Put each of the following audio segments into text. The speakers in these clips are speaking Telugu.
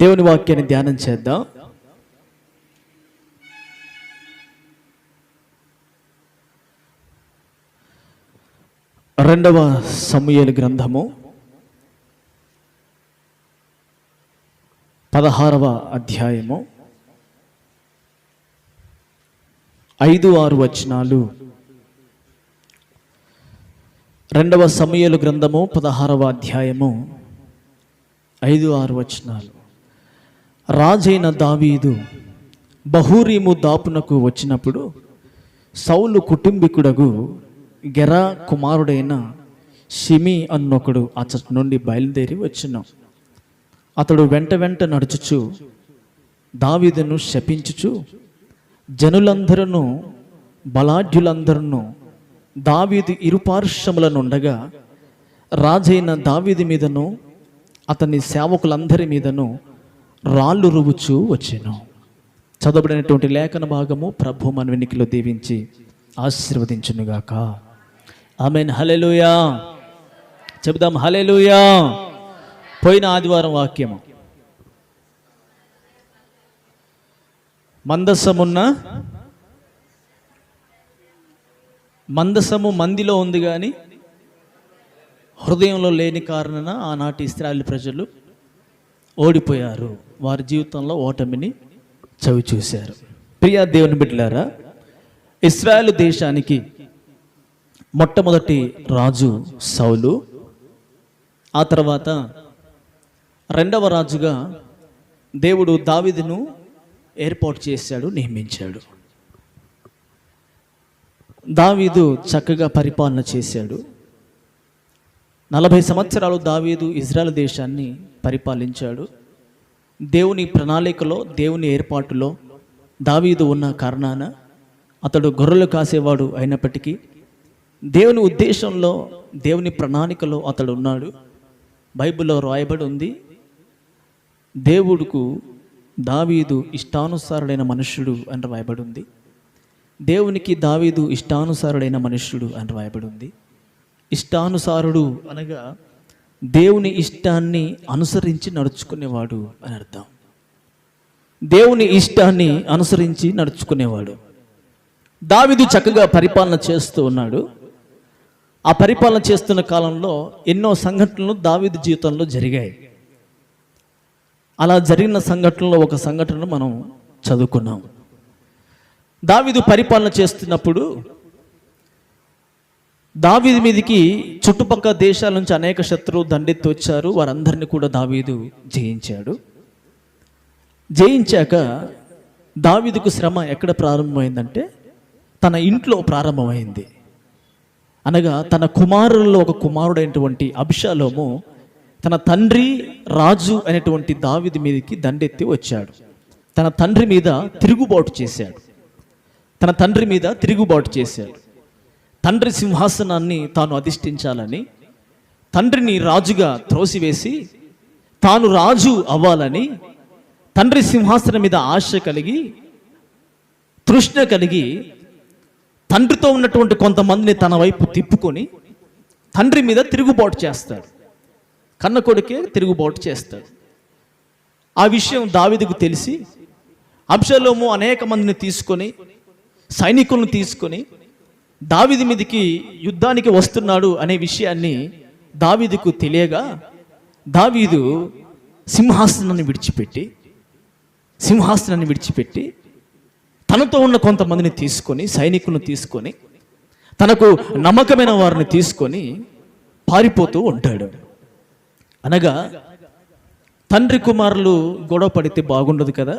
దేవుని వాక్యాన్ని ధ్యానం చేద్దాం. రెండవ సమూయేలు గ్రంథము 16వ అధ్యాయము 5-6 వచనాలు. రెండవ సమూయేలు గ్రంథము 16వ అధ్యాయము 5-6 వచనాలు. రాజైన దావీదు బహూరీము దాపునకు వచ్చినప్పుడు సౌలు కుటుంబీకుడగు గెరా కుమారుడైన షిమి అన్నొకడు అతడి నుండి బయలుదేరి వచ్చును. అతడు వెంట నడుచుచు దావీదును శపించుచు, జనులందరూ బలాఢ్యులందరూ దావీదు ఇరుపార్శ్వముల నుండగా రాజైన దావీదు మీదను అతని సేవకులందరి మీదను రాళ్ళు రువుచూ వచ్చెను. చదవబడినటువంటి లేఖన భాగము ప్రభు మన వెన్నికలో దీవించి ఆశీర్వదించునుగాక. ఆమేన్. హల్లెలూయా చెబుదాం. హల్లెలూయా. పోయిన ఆదివారం వాక్యము, మందసము మందిలో ఉంది కానీ హృదయంలో లేని కారణాన ఆనాటి ఇశ్రాయేలు ప్రజలు ఓడిపోయారు. వారి జీవితంలో ఓటమిని చవి చూశారు. ప్రియా దేవుని బిడ్డలారా, ఇశ్రాయేలు దేశానికి మొట్టమొదటి రాజు సౌలు, ఆ తర్వాత రెండవ రాజుగా దేవుడు దావీదును ఏర్పాటు చేశాడు, నియమించాడు. దావీదు చక్కగా పరిపాలన చేశాడు. 40 సంవత్సరాలు దావీదు ఇజ్రాయెల్ దేశాన్ని పరిపాలించాడు. దేవుని ప్రణాళికలో, దేవుని ఏర్పాటులో దావీదు ఉన్న కారణాన అతడు గొర్రెలు కాసేవాడు అయినప్పటికీ దేవుని ఉద్దేశంలో, దేవుని ప్రణాళికలో అతడు ఉన్నాడు. బైబిల్లో రాయబడి ఉంది, దేవుడుకు దావీదు ఇష్టానుసారుడైన మనుష్యుడు అని రాయబడి ఉంది. దేవునికి దావీదు ఇష్టానుసారుడైన మనుష్యుడు అని రాయబడి ఉంది. ఇష్టానుసారుడు అనగా దేవుని ఇష్టాన్ని అనుసరించి నడుచుకునేవాడు అని అర్థం. దేవుని ఇష్టాన్ని అనుసరించి నడుచుకునేవాడు. దావీదు చక్కగా పరిపాలన చేస్తూ ఉన్నాడు. ఆ పరిపాలన చేస్తున్న కాలంలో ఎన్నో సంఘటనలు దావీదు జీవితంలో జరిగాయి. అలా జరిగిన సంఘటనలో ఒక సంఘటనను మనం చదువుకున్నాం. దావీదు పరిపాలన చేస్తున్నప్పుడు దావీదు మీదికి చుట్టుపక్కల దేశాల నుంచి అనేక శత్రువులు దండెత్తి వచ్చారు. వారందరినీ కూడా దావీదు జయించాడు. జయించాక దావీదుకు శ్రమ ఎక్కడ ప్రారంభమైందంటే తన ఇంట్లో ప్రారంభమైంది. అనగా తన కుమారుల్లో ఒక కుమారుడైనటువంటి అబ్షాలోము తన తండ్రి రాజు అయినటువంటి దావీదు మీదకి దండెత్తి వచ్చాడు. తన తండ్రి మీద తిరుగుబాటు చేశాడు. తండ్రి సింహాసనాన్ని తాను అధిష్ఠించాలని, తండ్రిని రాజుగా త్రోసివేసి తాను రాజు అవ్వాలని, తండ్రి సింహాసనం మీద ఆశ కలిగి, తృష్ణ కలిగి, తండ్రితో ఉన్నటువంటి కొంతమందిని తన వైపు తిప్పుకొని తండ్రి మీద తిరుగుబాటు చేస్తాడు. కన్న కొడుకే తిరుగుబాటు చేస్తాడు. ఆ విషయం దావీదుకు తెలిసి అబ్షాలోము అనేక మందిని తీసుకొని, సైనికులను తీసుకొని దావీదు మీదికి యుద్ధానికి వస్తున్నాడు అనే విషయాన్ని దావీదుకు తెలియగా దావీదు సింహాసనాన్ని విడిచిపెట్టి తనతో ఉన్న కొంతమందిని తీసుకొని, సైనికులను తీసుకొని, తనకు నమ్మకమైన వారిని తీసుకొని పారిపోతూ ఉంటాడు. అనగా తండ్రి కుమారులు గొడవ పడితే బాగుండదు కదా.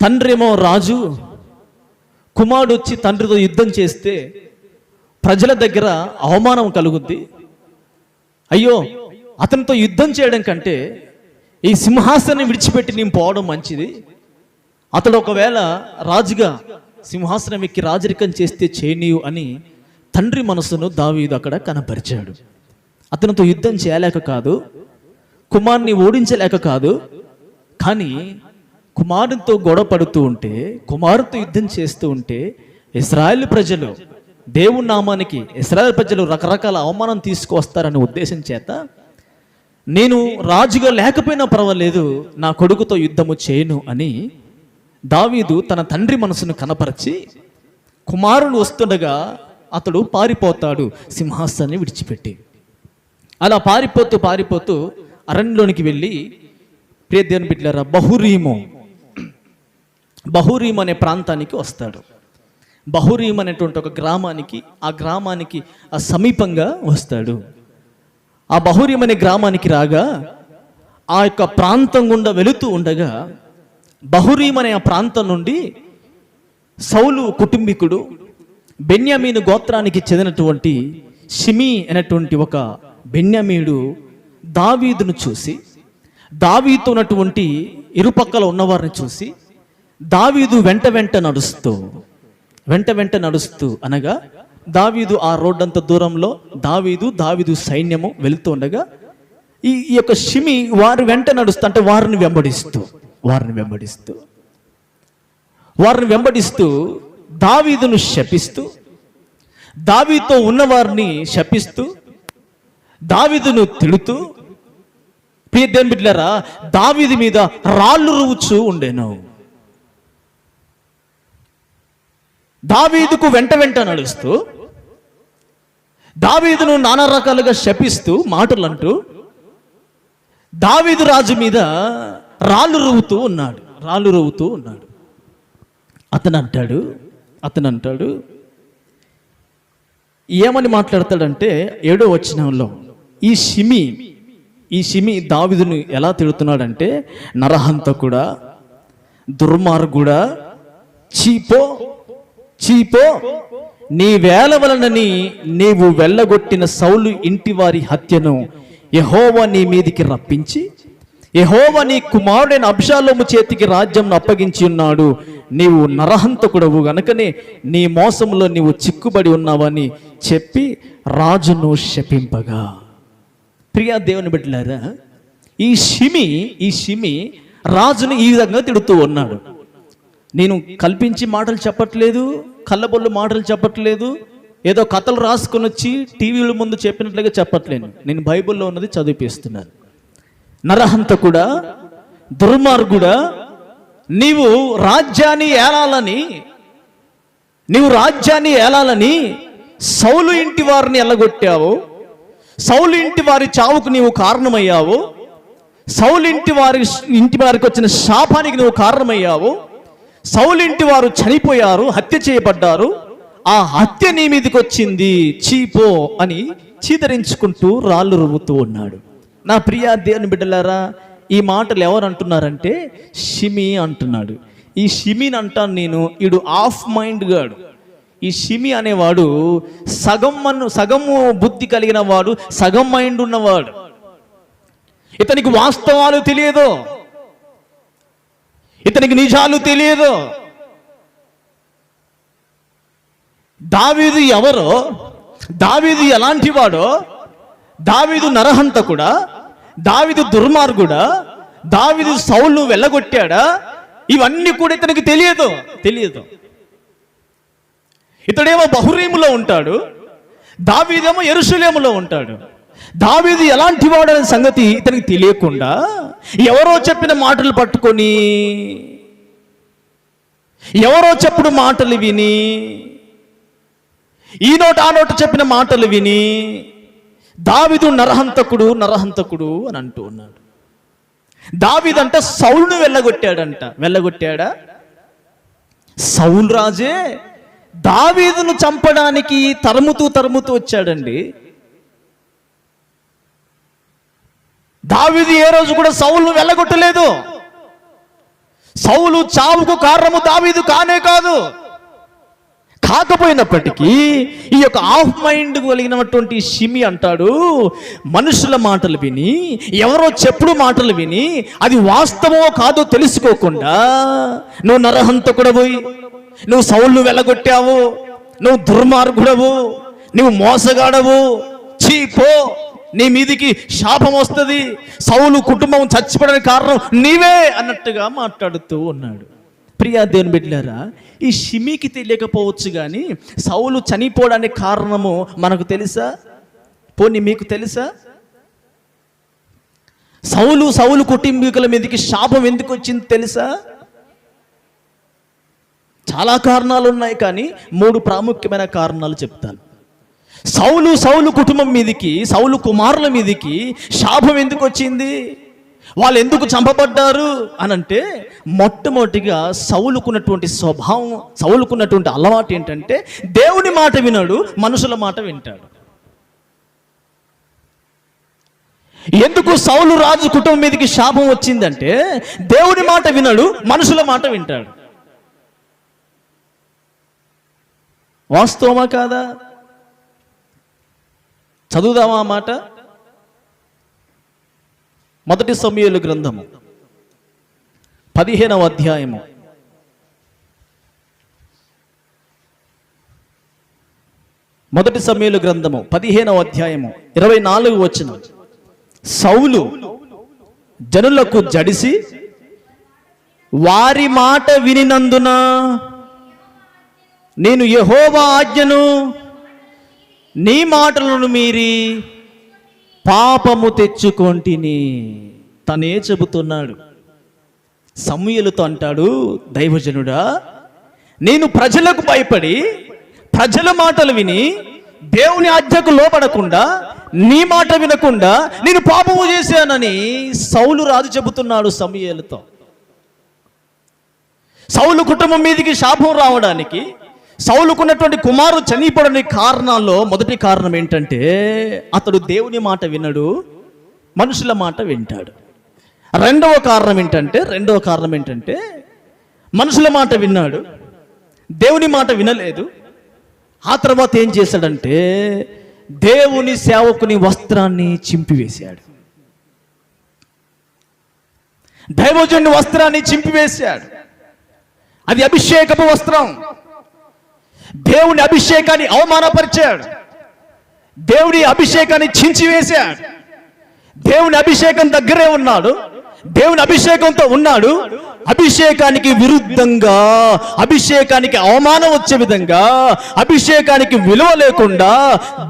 తండ్రి ఏమో రాజు, కుమారుడు వచ్చి తండ్రితో యుద్ధం చేస్తే ప్రజల దగ్గర అవమానం కలుగుద్ది. అయ్యో, అతనితో యుద్ధం చేయడం కంటే ఈ సింహాసనం విడిచిపెట్టి నేను పోవడం మంచిది. అతడు ఒకవేళ రాజుగా సింహాసనం ఎక్కి రాజరికం చేస్తే చేయనీయు అని తండ్రి మనసును దావీదు అక్కడ కనపరిచాడు. అతనితో యుద్ధం చేయలేక కాదు, కుమారుని ఓడించలేక కాదు, కానీ కుమారునితో గొడవ పడుతూ ఉంటే, కుమారుతో యుద్ధం చేస్తూ ఉంటే ఇశ్రాయేలు ప్రజలు, దేవుని నామానికి ఇశ్రాయేలు ప్రజలు రకరకాల అవమానం తీసుకువస్తారనే ఉద్దేశం చేత నేను రాజుగా లేకపోయినా పర్వాలేదు, నా కొడుకుతో యుద్ధము చేయను అని దావీదు తన తండ్రి మనసును కనపరిచి, కుమారుడు వస్తుండగా అతడు పారిపోతాడు సింహాసనాన్ని విడిచిపెట్టి. అలా పారిపోతూ అరణ్యంలోనికి వెళ్ళి, ప్రియ దేవుని బిడ్డలారా, బహురీము అనే ప్రాంతానికి వస్తాడు. బహురీము అనేటువంటి ఒక గ్రామానికి ఆ సమీపంగా వస్తాడు. ఆ బహురీము అనే గ్రామానికి రాగా, ఆ యొక్క ప్రాంతం గుండా వెళుతూ ఉండగా, బహురీము అనే ఆ ప్రాంతం నుండి సౌలు కుటుంబీకుడు, బెన్యామీను గోత్రానికి చెందినటువంటి షిమీ అనేటువంటి ఒక బెన్యామీయుడు దావీదును చూసి, దావీదుతో ఉన్నటువంటి ఇరుపక్కల ఉన్నవారిని చూసి, దావీదు వెంట నడుస్తూ అనగా దావీదు ఆ రోడ్డంత దూరంలో దావీదు సైన్యము వెళుతూ ఉండగా, ఈ యొక్క షిమి వారి వెంట నడుస్తూ, అంటే వారిని వెంబడిస్తూ దావీదును శపిస్తూ, దావీదుతో ఉన్నవారిని శపిస్తూ, దావీదును తిడుతూ, ప్రియ దేవుని బిడ్డలారా, దావీదు మీద రాళ్ళు రువ్వుచూ ఉండేను. దావీదుకు వెంట నడుస్తూ, దావీదును నానా రకాలుగా శపిస్తూ, మాటలు అంటూ, దావీదు రాజు మీద రాళ్ళు రువ్వుతూ ఉన్నాడు. అతను అంటాడు, ఏమని మాట్లాడతాడంటే 7వ వచనంలో, ఈ షిమి దావీదును ఎలా తిడుతున్నాడంటే, నరహంతకుడా, దుర్మార్గుడా, చీపో, నీ వేల వలనని నీవు వెళ్ళగొట్టిన సౌలు ఇంటి వారి హత్యను యెహోవా నీ మీదికి రప్పించి, యెహోవా నీ కుమారుడైన అబ్షాలోము చేతికి రాజ్యం అప్పగించి ఉన్నాడు. నీవు నరహంతకుడవు గనుకనే నీ మోసంలో నీవు చిక్కుబడి ఉన్నావని చెప్పి రాజును శపింపగా. ప్రియా దేవుని బిడ్డలారా, ఈ షిమి రాజును ఈ విధంగా తిడుతూ ఉన్నాడు. నేను కల్పించి మాటలు చెప్పట్లేదు, కళ్ళబొల్లు మాటలు చెప్పట్లేదు, ఏదో కథలు రాసుకొని వచ్చి టీవీల ముందు చెప్పినట్లుగా చెప్పట్లేను. నేను బైబిల్లో ఉన్నది చదివిపిస్తున్నాను. నరహంతకుడా, దుర్మార్గుడా, నీవు రాజ్యాన్ని ఏలాలని సౌలు ఇంటి వారిని ఎల్లగొట్టావు. సౌలు ఇంటి వారి చావుకు నీవు కారణమయ్యావు. సౌలు ఇంటి వారికి వచ్చిన శాపానికి నువ్వు కారణమయ్యావు. సౌలు ఇంటి వారు చనిపోయారు, హత్య చేయబడ్డారు. ఆ హత్య నీ మీదకి వచ్చింది, చీపో అని చీదరించుకుంటూ రాళ్ళు రువ్వుతూ ఉన్నాడు. నా ప్రియ దేవుని బిడ్డలారా, ఈ మాటలు ఎవరు అంటున్నారంటే షిమి అంటున్నాడు. ఈ షిమిని అంటాను నేను, ఈడు ఆఫ్ మైండ్ గాడు. ఈ షిమి అనేవాడు సగము బుద్ధి కలిగిన వాడు, సగం మైండ్ ఉన్నవాడు. ఇతనికి వాస్తవాలు తెలియదు, ఇతనికి నిజాలు తెలియదు. దావీదు ఎవరో, దావీదు ఎలాంటి వాడో, దావీదు నరహంతకుడా, దావీదు దుర్మార్గుడా, దావీదు సౌలు వెళ్ళగొట్టాడా, ఇవన్నీ కూడా ఇతనికి తెలియదు. ఇతడేమో బహురీములో ఉంటాడు, దావీదేమో యెరూషలేములో ఉంటాడు. దావీదు ఎలాంటి వాడనే సంగతి ఇతనికి తెలియకుండా ఎవరో చెప్పిన మాటలు పట్టుకొని, ఎవరో చెప్పుడు మాటలు విని, ఈ నోట ఆ నోట చెప్పిన మాటలు విని దావీదు నరహంతకుడు అని అంటూ ఉన్నాడు. దావీదు అంటే సౌలును వెళ్ళగొట్టాడా? సౌలు రాజే దావీదును చంపడానికి తరుముతూ వచ్చాడండి. దావీదు ఏ రోజు కూడా సౌలును వెళ్ళగొట్టలేదు. సౌలు చావుకు కారణము దావీదు కానే కాదు. కాకపోయినప్పటికీ ఈ యొక్క ఆఫ్ మైండ్ కలిగినటువంటి షిమి అంటాడు, మనుషుల మాటలు విని, ఎవరో చెప్పుడు మాటలు విని, అది వాస్తవమో కాదో తెలుసుకోకుండా నువ్వు నరహంతకుడవు, నువ్వు సౌలును వెళ్ళగొట్టావు, నువ్వు దుర్మార్గుడవు, నువ్వు మోసగాడవు, చీపో, నీ మీదికి శాపం వస్తుంది, సౌలు కుటుంబం చచ్చిపోవడానికి కారణం నీవే అన్నట్టుగా మాట్లాడుతూ ఉన్నాడు. ప్రియా దేవుని బిడ్డలారా, ఈ షిమికి తెలియకపోవచ్చు కానీ సౌలు చనిపోవడానికి కారణము మనకు తెలుసా? పోనీ మీకు తెలుసా? సౌలు కుటుంబీకుల మీదకి శాపం ఎందుకు వచ్చింది తెలుసా? చాలా కారణాలు ఉన్నాయి, కానీ 3 ప్రాముఖ్యమైన కారణాలు చెప్తాను. సౌలు కుటుంబం మీదకి, సౌలు కుమారుల మీదకి శాపం ఎందుకు వచ్చింది, వాళ్ళు ఎందుకు చంపబడ్డారు అనంటే, మొట్టమొదటిగా సౌలుకున్నటువంటి స్వభావం, సౌలుకున్నటువంటి అలవాటు ఏంటంటే దేవుని మాట వినడు, మనుషుల మాట వింటాడు. ఎందుకు సౌలు రాజు కుటుంబం మీదకి శాపం వచ్చిందంటే దేవుని మాట వినడు, మనుషుల మాట వింటాడు. వాస్తవమా కాదా? చదువుదామా ఆ మాట? 1 సమూయేలు గ్రంథము 15వ అధ్యాయము 1 సమూయేలు గ్రంథము 15వ అధ్యాయము 24వ వచనం. సౌలు జనులకు జడిసి వారి మాట వినినందున నేను యెహోవా ఆజ్ఞను నీ మాటలను మీరి పాపము తెచ్చుకొంటిని. తనే చెబుతున్నాడు. సమూయేలుతో అంటాడు, దైవజనుడా, నేను ప్రజలకు భయపడి ప్రజల మాటలు విని దేవుని ఆజ్ఞకు లోపడకుండా నీ మాట వినకుండా నేను పాపము చేశానని సౌలు రాజు చెబుతున్నాడు సమూయేలుతో. సౌలు కుటుంబం మీదకి శాపం రావడానికి, సౌలుకున్నటువంటి కుమారుడు చనిపోవడానికి కారణాల్లో మొదటి కారణం ఏంటంటే అతడు దేవుని మాట వినడు, మనుషుల మాట వింటాడు. రెండవ కారణం ఏంటంటే మనుషుల మాట విన్నాడు, దేవుని మాట వినలేదు. ఆ తర్వాత ఏం చేశాడంటే దేవుని సేవకుని వస్త్రాన్ని చింపివేశాడు. దైవజనుని వస్త్రాన్ని చింపివేశాడు. అది అభిషేకపు వస్త్రం. దేవుని అభిషేకాన్ని అవమానపరిచాడు. దేవుని అభిషేకాన్ని చించివేశాడు. దేవుని అభిషేకం దగ్గరే ఉన్నాడు, దేవుని అభిషేకంతో ఉన్నాడు. అభిషేకానికి విరుద్ధంగా, అభిషేకానికి అవమానం వచ్చే విధంగా, అభిషేకానికి విలువ లేకుండా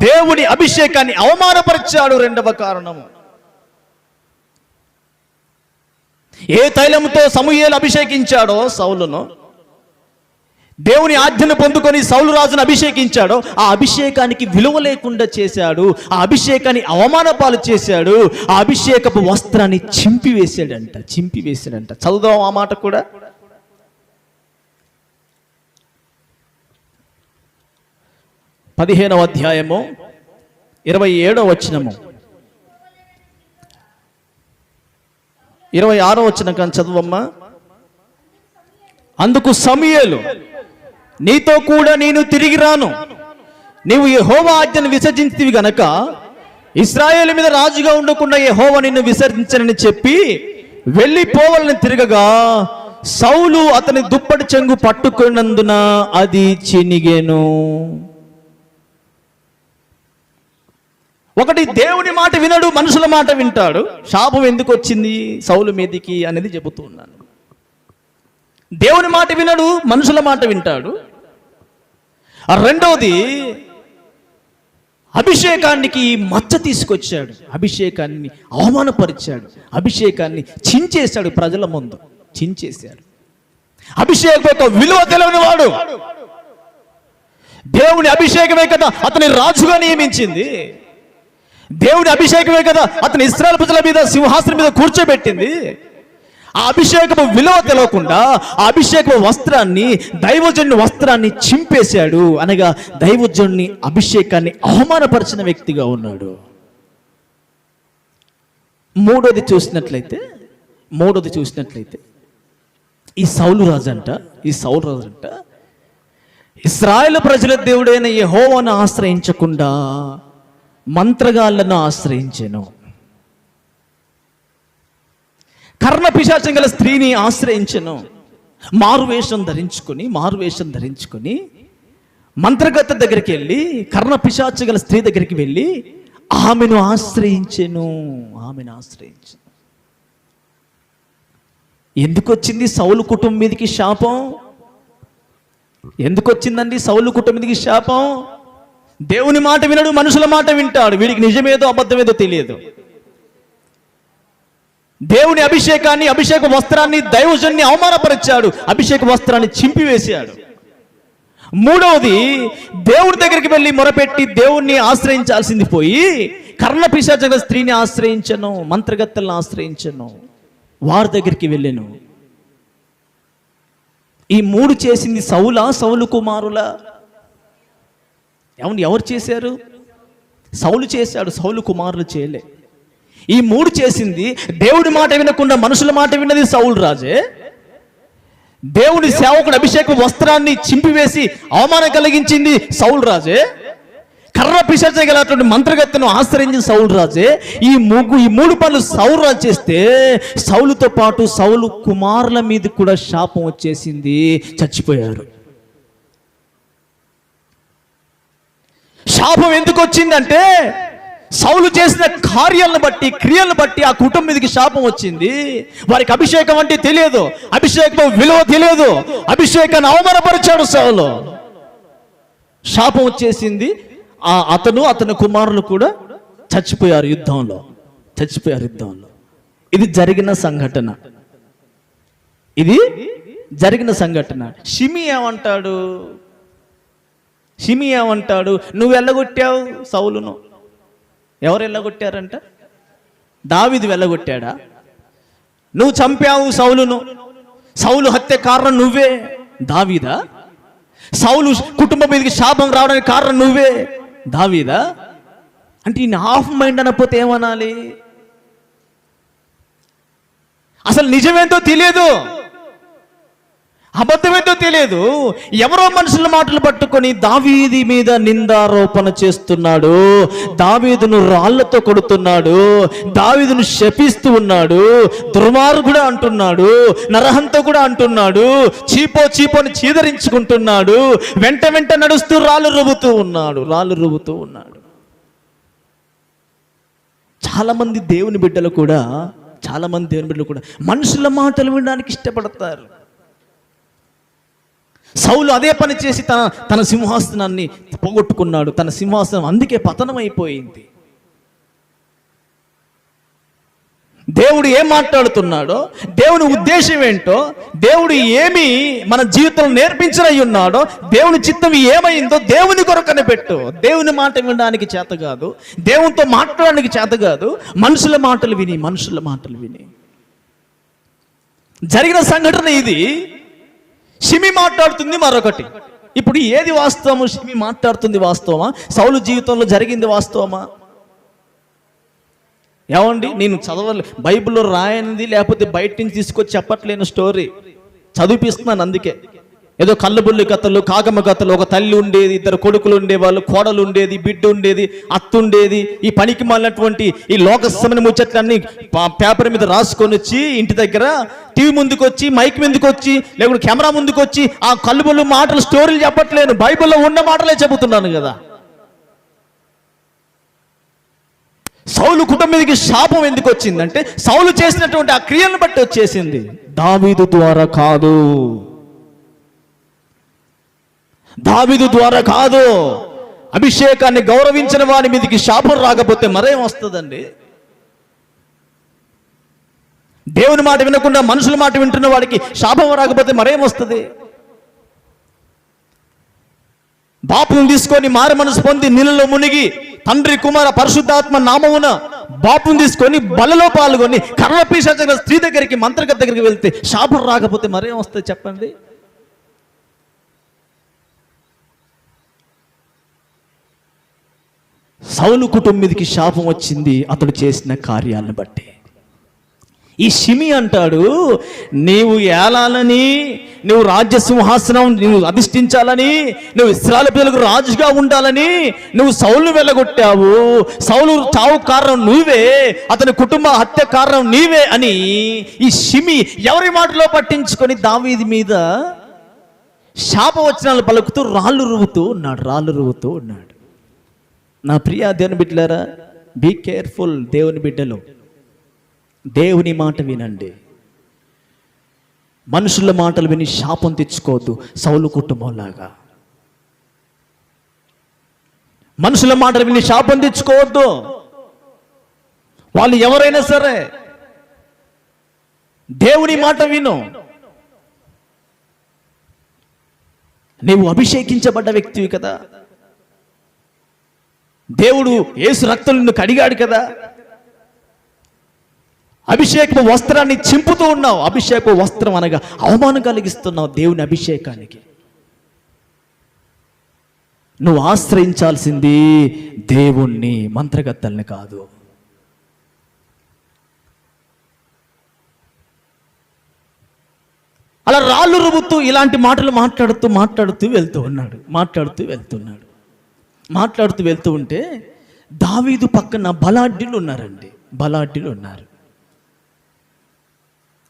దేవుని అభిషేకాన్ని అవమానపరిచాడు. రెండవ కారణము, ఏ తైలంతో సమూయేలు అభిషేకించాడో సౌలును, దేవుని ఆజ్ఞను పొందుకొని సౌలు రాజును అభిషేకించాడో ఆ అభిషేకానికి విలువ లేకుండా చేశాడు. ఆ అభిషేకాన్ని అవమానపాలు చేశాడు. ఆ అభిషేకపు వస్త్రాన్ని చింపివేశాడంట. చదువుదాం ఆ మాట కూడా. 15వ అధ్యాయము 27వ వచనము 26వ వచనం కానీ చదువమ్మా. అందుకు సమూయేలు, నీతో కూడా నేను తిరిగి రాను, నీవు యెహోవా ఆజ్ఞను విసర్జించితివి గనక ఇశ్రాయేలు మీద రాజుగా ఉండకుండా యెహోవా నిన్ను విసర్జించనని చెప్పి వెళ్ళిపోవాలని తిరగగా సౌలు అతని దుప్పటి చెంగు పట్టుకున్నందున అది చినిగెను. ఒకటి, దేవుని మాట వినడు, మనుషుల మాట వింటాడు. శాపం ఎందుకు వచ్చింది సౌలు మీదికి అనేది చెబుతూ ఉన్నాను. దేవుని మాట వినడు, మనుషుల మాట వింటాడు. రెండవది, అభిషేకానికి మచ్చ తీసుకొచ్చాడు, అభిషేకాన్ని అవమానపరిచాడు, అభిషేకాన్ని చించేశాడు, ప్రజల ముందు చించేశాడు. అభిషేకం యొక్క విలువ తెలియని వాడు. దేవుని అభిషేకమే కదా అతని రాజుగా నియమించింది. దేవుని అభిషేకమే కదా అతని ఇశ్రాయేలు ప్రజల మీద సింహాసనం మీద కూర్చోబెట్టింది. ఆ అభిషేకపు విలువ తెలియకుండా ఆ అభిషేకపు వస్త్రాన్ని, దైవజనుని వస్త్రాన్ని చింపేశాడు. అనగా దైవజనుని అభిషేకాన్ని అవమానపరిచిన వ్యక్తిగా ఉన్నాడు. మూడోది చూసినట్లయితే ఈ సౌలు రాజు అంట ఇశ్రాయేలు ప్రజల దేవుడైన యెహోవాను ఆశ్రయించకుండా మంత్రగాళ్లను ఆశ్రయించెను. కర్ణ పిశాచం గల స్త్రీని ఆశ్రయించెను. మారువేషం ధరించుకొని మంత్రగత దగ్గరికి వెళ్ళి, కర్ణ పిశాచం గల స్త్రీ దగ్గరికి వెళ్ళి ఆమెను ఆశ్రయించెను. ఎందుకు వచ్చింది సౌలు కుటుంబం మీదకి శాపం? ఎందుకు వచ్చిందండి సౌలు కుటుంబం మీదకి శాపం? దేవుని మాట వినడు, మనుషుల మాట వింటాడు. వీడికి నిజమేదో అబద్ధమేదో తెలియదు. దేవుని అభిషేకాన్ని, అభిషేక వస్త్రాన్ని, దైవజన్ని అవమానపరిచాడు, అభిషేక వస్త్రాన్ని చింపివేశాడు. మూడవది, దేవుడి దగ్గరికి వెళ్ళి మొరపెట్టి దేవుణ్ణి ఆశ్రయించాల్సింది పోయి కర్ణ పిశాచ స్త్రీని ఆశ్రయించను, మంత్రగత్తెలను ఆశ్రయించను, వారి దగ్గరికి వెళ్ళాను. ఈ మూడు చేసింది సౌలా, సౌలు కుమారులా? ఎవరు చేశారు? సౌలు చేశాడు, సౌలు కుమారులు చేయలే. ఈ మూడు చేసింది దేవుడి మాట వినకుండా మనుషుల మాట విన్నది సౌలు రాజే. దేవుడి సేవకుడు అభిషేక వస్త్రాన్ని చింపివేసి అవమానం కలిగించింది సౌలు రాజే. కర్ర పిశాచ గలటువంటి మంత్రగత్తెను ఆశ్రయించిన సౌలు రాజే. ఈ మూడు పనులు సౌలు రాజు చేస్తే సౌలుతో పాటు సౌలు కుమారుల మీద కూడా శాపం వచ్చేసింది, చచ్చిపోయారు. శాపం ఎందుకు వచ్చిందంటే సౌలు చేసిన కార్యాలను బట్టి, క్రియలను బట్టి ఆ కుటుంబం మీదకి శాపం వచ్చింది. వారికి అభిషేకం అంటే తెలియదు, అభిషేకం విలువ తెలియదు, అభిషేకాన్ని అవమానపరిచాడు సౌలు. శాపం వచ్చేసింది. అతని కుమారులు కూడా చచ్చిపోయారు యుద్ధంలో. ఇది జరిగిన సంఘటన. షిమి ఏమంటాడు? నువ్వు వెళ్ళగొట్టావు సౌలును. ఎవరు వెళ్ళగొట్టారంట? దావీదు వెళ్ళగొట్టాడా? నువ్వు చంపావు సౌలును. సౌలు హత్య కారణం నువ్వే. దావీదా? సౌలు కుటుంబం మీదకి శాపం రావడానికి కారణం నువ్వే. దావీదా? అంటే ఈయన హాఫ్ మైండ్ అనకపోతే ఏమనాలి? అసలు నిజమేంటో తెలియదు, అబద్ధమేంటో తెలియదు. ఎవరో మనుషుల మాటలు పట్టుకొని దావీదు మీద నిందారోపణ చేస్తున్నాడు, దావీదును రాళ్లతో కొడుతున్నాడు, దావీదును శపిస్తూ ఉన్నాడు, దుర్మార్గుడు అంటున్నాడు, నరహంత కూడా అంటున్నాడు, చీపోని చీదరించుకుంటున్నాడు, వెంట నడుస్తూ రాళ్ళు రువ్వుతూ ఉన్నాడు. చాలా మంది దేవుని బిడ్డలు కూడా మనుషుల మాటలు వినడానికి ఇష్టపడతారు. సౌలు అదే పని చేసి తన సింహాసనాన్ని పోగొట్టుకున్నాడు. తన సింహాసనం అందుకే పతనం అయిపోయింది. దేవుడు ఏం మాట్లాడుతున్నాడో, దేవుని ఉద్దేశం ఏంటో, దేవుడు ఏమి మన జీవితంలో నేర్పించనై ఉన్నాడో, దేవుని చిత్తం ఏమైందో దేవుని కొరకనే పెట్టు. దేవుని మాట వినడానికి చేత కాదు, దేవునితో మాట్లాడడానికి చేత కాదు, మనుషుల మాటలు విని జరిగిన సంఘటన ఇది. షిమి మాట్లాడుతుంది మరొకటి. ఇప్పుడు ఏది వాస్తవము? షిమి మాట్లాడుతుంది వాస్తవమా? సౌలు జీవితంలో జరిగింది వాస్తవమా? ఏమండి, నేను బైబిల్లో రాయనిది లేకపోతే బయట నుంచి తీసుకొచ్చి చెప్పట్లేను, స్టోరీ చదివిపిస్తున్నాను. అందుకే ఏదో కళ్ళబుల్లి కథలు, కాగమ్మ కథలు, ఒక తల్లి ఉండేది, ఇద్దరు కొడుకులు ఉండేవాళ్ళు, కోడలు ఉండేది, బిడ్డ ఉండేది, అత్త ఉండేది. ఈ పనికి మాలినటువంటి ఈ లోకసమైన ముచ్చట్లన్నీ పేపర్ మీద రాసుకొని వచ్చి ఇంటి దగ్గర టీవీ ముందుకు వచ్చి, మైక్ ముందుకు వచ్చి, లేకుంటే కెమెరా ముందుకు వచ్చి ఆ కళ్ళబుల్లి మాటలు, స్టోరీలు చెప్పట్లేను, బైబిల్లో ఉన్న మాటలే చెబుతున్నాను కదా. సౌలు కుటుంబం మీదకి శాపం ఎందుకు వచ్చిందంటే సౌలు చేసినటువంటి ఆ క్రియలను బట్టి వచ్చేసింది, దావీదు ద్వారా కాదు. అభిషేకాన్ని గౌరవించిన వారి మీదకి శాపం రాకపోతే మరేం వస్తుందండి? దేవుని మాట వినకుండా మనుషుల మాట వింటున్న వాడికి శాపం రాకపోతే మరేం వస్తుంది? బాపును తీసుకొని మారు మనసు పొంది నీళ్ళలో మునిగి తండ్రి కుమార పరిశుద్ధాత్మ నామమున బాపును తీసుకొని బలలో పాల్గొని కర్ణపిశాచ స్త్రీ దగ్గరికి, మంత్రగత్తె దగ్గరికి వెళ్తే శాపం రాకపోతే మరేం వస్తుంది చెప్పండి? సౌలు కుటుంబం మీదకి శాపం వచ్చింది అతడు చేసిన కార్యాలను బట్టి. ఈ షిమి అంటాడు, నీవు ఏలాలని, నువ్వు రాజ్య సింహాసనం నువ్వు అధిష్ఠించాలని, నువ్వు ఇశ్రాయేలు ప్రజలకు రాజుగా ఉండాలని నువ్వు సౌలును వెళ్ళగొట్టావు. సౌలు చావు కారణం నువ్వే, అతని కుటుంబ హత్య కారణం నీవే అని ఈ షిమి ఎవరి మాటలో పట్టించుకొని దావీదు మీద శాపవచనాలు పలుకుతూ రాళ్ళు రువ్వుతూ ఉన్నాడు. నా ప్రియ దేవుని బిడ్డలారా, బీ కేర్ఫుల్. దేవుని బిడ్డలు దేవుని మాట వినండి, మనుషుల మాటలు విని శాపం తెచ్చుకోవద్దు. సౌలు కుటుంబంలాగా మనుషుల మాటలు విని శాపం తెచ్చుకోవద్దు. వాళ్ళు ఎవరైనా సరే దేవుని మాట విను. నీవు అభిషేకించబడ్డ వ్యక్తివి కదా, దేవుడు యేసు రక్తం నిన్ను కడిగాడు కదా, అభిషేకపు వస్త్రాన్ని చింపుతూ ఉన్నావు. అభిషేక వస్త్రం అనగా అవమానం కలిగిస్తున్నావు దేవుని అభిషేకానికి. నువ్వు ఆశ్రయించాల్సింది దేవుణ్ణి, మంత్రగత్తల్ని కాదు. అలా రాళ్ళు రుబుతూ ఇలాంటి మాటలు మాట్లాడుతూ వెళ్తూ ఉంటే దావీదు పక్కన బలాఢ్యులు ఉన్నారండి. బలాఢ్యులు ఉన్నారు.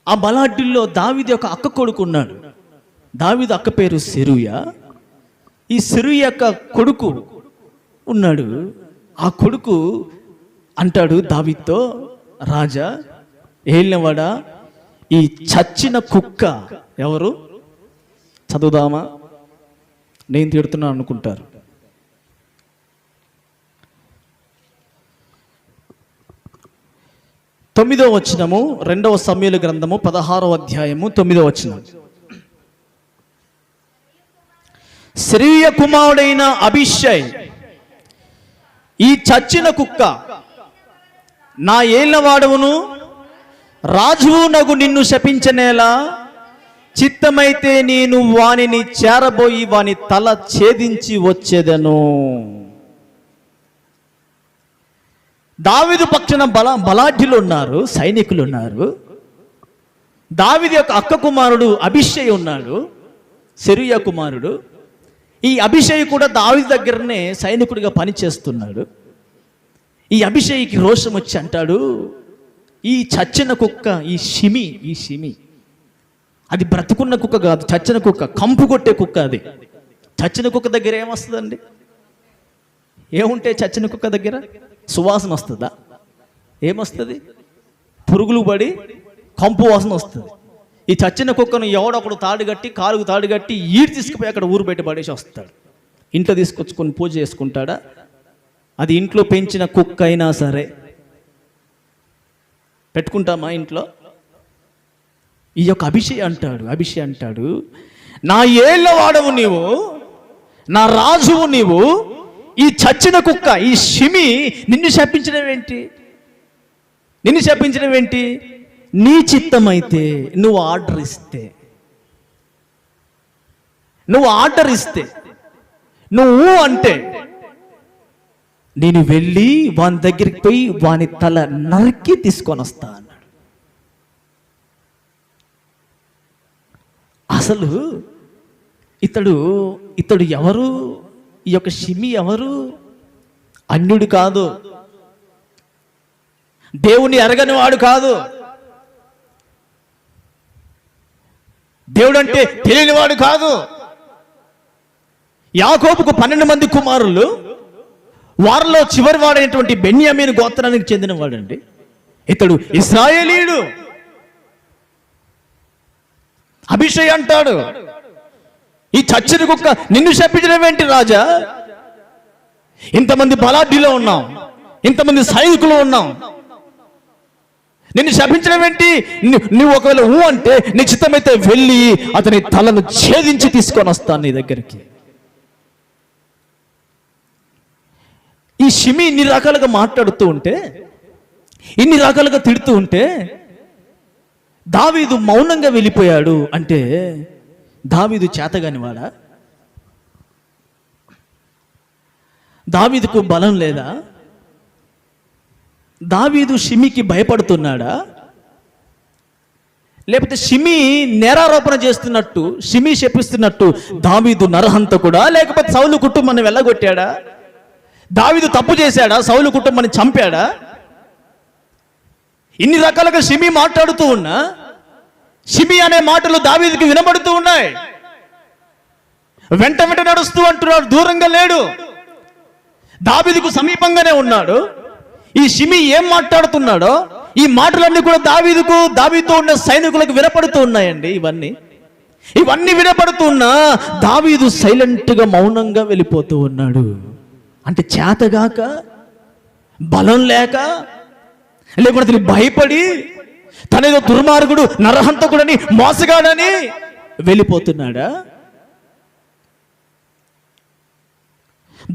ఆ బలాఢ్యుల్లో దావీదు యొక్క అక్క కొడుకు ఉన్నాడు. దావీదు అక్క పేరు సెరూయా. ఈ సెరూయా యొక్క కొడుకు ఉన్నాడు. ఆ కొడుకు అంటాడు దావీదుతో, రాజా, ఏలినవాడా, ఈ చచ్చిన కుక్క ఎవరు? చదువుదామా? నేను తిడుతున్నాను అనుకుంటారు. తొమ్మిదో వచనము, 2వ సమూయేలు గ్రంథము 16వ అధ్యాయము 9వ వచనం. సెరూయా కుమారుడైన అబీషై, ఈ చచ్చిన కుక్క నా ఏలినవాడవును రాజువు నగు నిన్ను శపించనేలా, చిత్తమైతే నేను వానిని చేరబోయి వాని తల ఛేదించి వచ్చేదను. దావీదు పక్షాన బలాఢ్యులు ఉన్నారు, సైనికులు ఉన్నారు. దావీదు యొక్క అక్క కుమారుడు అబీషై ఉన్నాడు, సెరూయా కుమారుడు. ఈ అబీషై కూడా దావీదు దగ్గరనే సైనికుడిగా పనిచేస్తున్నాడు. ఈ అబీషైకి రోషం వచ్చి అంటాడు, ఈ చచ్చిన కుక్క, ఈ షిమి అది బ్రతుకున్న కుక్క కాదు, చచ్చిన కుక్క, కంపు కొట్టే కుక్క. అది చచ్చిన కుక్క దగ్గర ఏమొస్తుందండి? ఏముంటే చచ్చిన కుక్క దగ్గర సువాసన వస్తుందా? ఏమొస్తుంది? పురుగులు పడి కంపు వాసన వస్తుంది. ఈ చచ్చిన కుక్కను ఎవడొకడు తాడుగట్టి, కాలుకు తాడుగట్టి తీసుకుపోయి అక్కడ ఊరు బయట పడేసి వస్తాడు. ఇంట్లో తీసుకొచ్చుకొని పూజ చేసుకుంటాడా? అది ఇంట్లో పెంచిన కుక్క అయినా సరే పెట్టుకుంటామా ఇంట్లో? ఈ యొక్క అబీషై అంటాడు, నా ఏళ్ళవాడవు నీవు, నా రాజువు నీవు, ఈ చచ్చిన కుక్క, ఈ షిమి నిన్ను శపించడం ఏంటి? నీ చిత్తమైతే నువ్వు ఆర్డర్ ఇస్తే నువ్వు అంటే నేను వెళ్ళి వాని దగ్గరికి పోయి వాని తల నరికి తీసుకొని వస్తా అన్నాడు. అసలు ఇతడు ఎవరు? ఈ యొక్క షిమి ఎవరు? అన్యుడు కాదు, దేవుని ఎరగని వాడు కాదు, దేవుడు అంటే తెలియని వాడు కాదు. యాకోబుకు 12 మంది కుమారులు, వారిలో చివరి వాడైనటువంటి బెన్యామీను గోత్రానికి చెందిన వాడండి. ఇతడు ఇశ్రాయేలీయుడు. అబీషై అంటాడు, ఈ చచ్చిన కుక్క నిన్ను శపించడం ఏంటి రాజా? ఇంతమంది బలాఢ్యులో ఉన్నాం, ఇంతమంది సైనికులు ఉన్నాం, నిన్ను శపించడం ఏంటి? నువ్వు ఒకవేళ అంటే నీ చిత్తమైతే వెళ్ళి అతని తలను ఛేదించి తీసుకొని వస్తాను నీ దగ్గరికి. ఈ షిమి ఇన్ని రకాలుగా మాట్లాడుతూ ఉంటే, ఇన్ని రకాలుగా తిడుతూ ఉంటే దావీదు మౌనంగా వెళ్ళిపోయాడు. అంటే దావీదు చేతగాని వాడా? దావీదుకు బలం లేదా? దావీదు షిమికి భయపడుతున్నాడా? లేకపోతే షిమి నేరారోపణ చేస్తున్నట్టు, షిమి శపిస్తున్నట్టు దావీదు నరహంతకుడా? లేకపోతే సౌలు కుటుంబాన్ని వెళ్ళగొట్టాడా? దావీదు తప్పు చేశాడా? సౌలు కుటుంబాన్ని చంపాడా? ఇన్ని రకాలుగా షిమి మాట్లాడుతూ ఉన్నా, షిమి అనే మాటలు దావీదుకి వినబడుతూ ఉన్నాయి. వెంట నడుస్తూ అంటున్నాడు, దూరంగా లేడు, దావీదుకు సమీపంగానే ఉన్నాడు. ఈ షిమి ఏం మాట్లాడుతున్నాడో ఈ మాటలన్నీ కూడా దావీదుతో ఉన్న సైనికులకు వినపడుతూ ఉన్నాయండి. ఇవన్నీ వినపడుతున్నా దావీదు సైలెంట్గా మౌనంగా వెళ్ళిపోతూ ఉన్నాడు. అంటే చేతగాక, బలం లేక, లేకపోతే భయపడి తనేదో దుర్మార్గుడు, నరహంతకుడని, మోసగాడని వెళ్ళిపోతున్నాడా?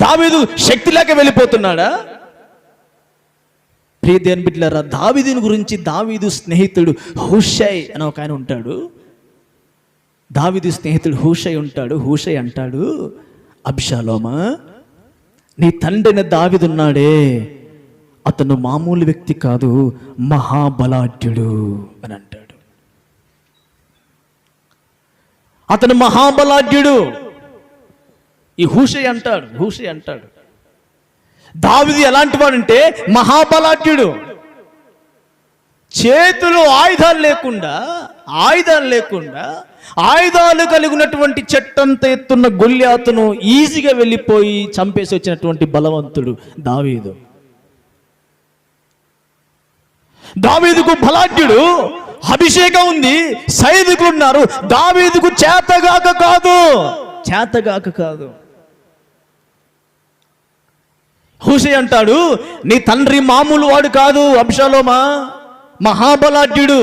దావీదు శక్తి లేక వెళ్ళిపోతున్నాడా? ప్రియ దేవుని బిడ్డలారా, దావీదుని గురించి దావీదు స్నేహితుడు హూషై అని ఒక ఆయన ఉంటాడు. దావీదు స్నేహితుడు హూషై ఉంటాడు. హూషై అంటాడు, అబ్షాలోమా, నీ తండ్రిన దావీదున్నాడే, అతను మామూలు వ్యక్తి కాదు, మహాబలాఢ్యుడు అని అంటాడు. అతను మహాబలాఢ్యుడు. ఈ హూషై అంటాడు దావీదు ఎలాంటి వాడంటే మహాబలాఢ్యుడు. చేతులు ఆయుధాలు లేకుండా ఆయుధాలు కలిగి ఉన్నటువంటి చెట్టంత ఎత్తున్న గొల్యాతును ఈజీగా వెళ్ళిపోయి చంపేసి వచ్చినటువంటి బలవంతుడు దావీదు. దావీదుకు బలాఢ్యుడు, అభిషేకం ఉంది, సైనికులు ఉన్నారు. దావీదుకు చేతగాక కాదు. హూషై అంటాడు, నీ తండ్రి మామూలు వాడు కాదు అబ్షాలోమా, మహాబలాఢ్యుడు.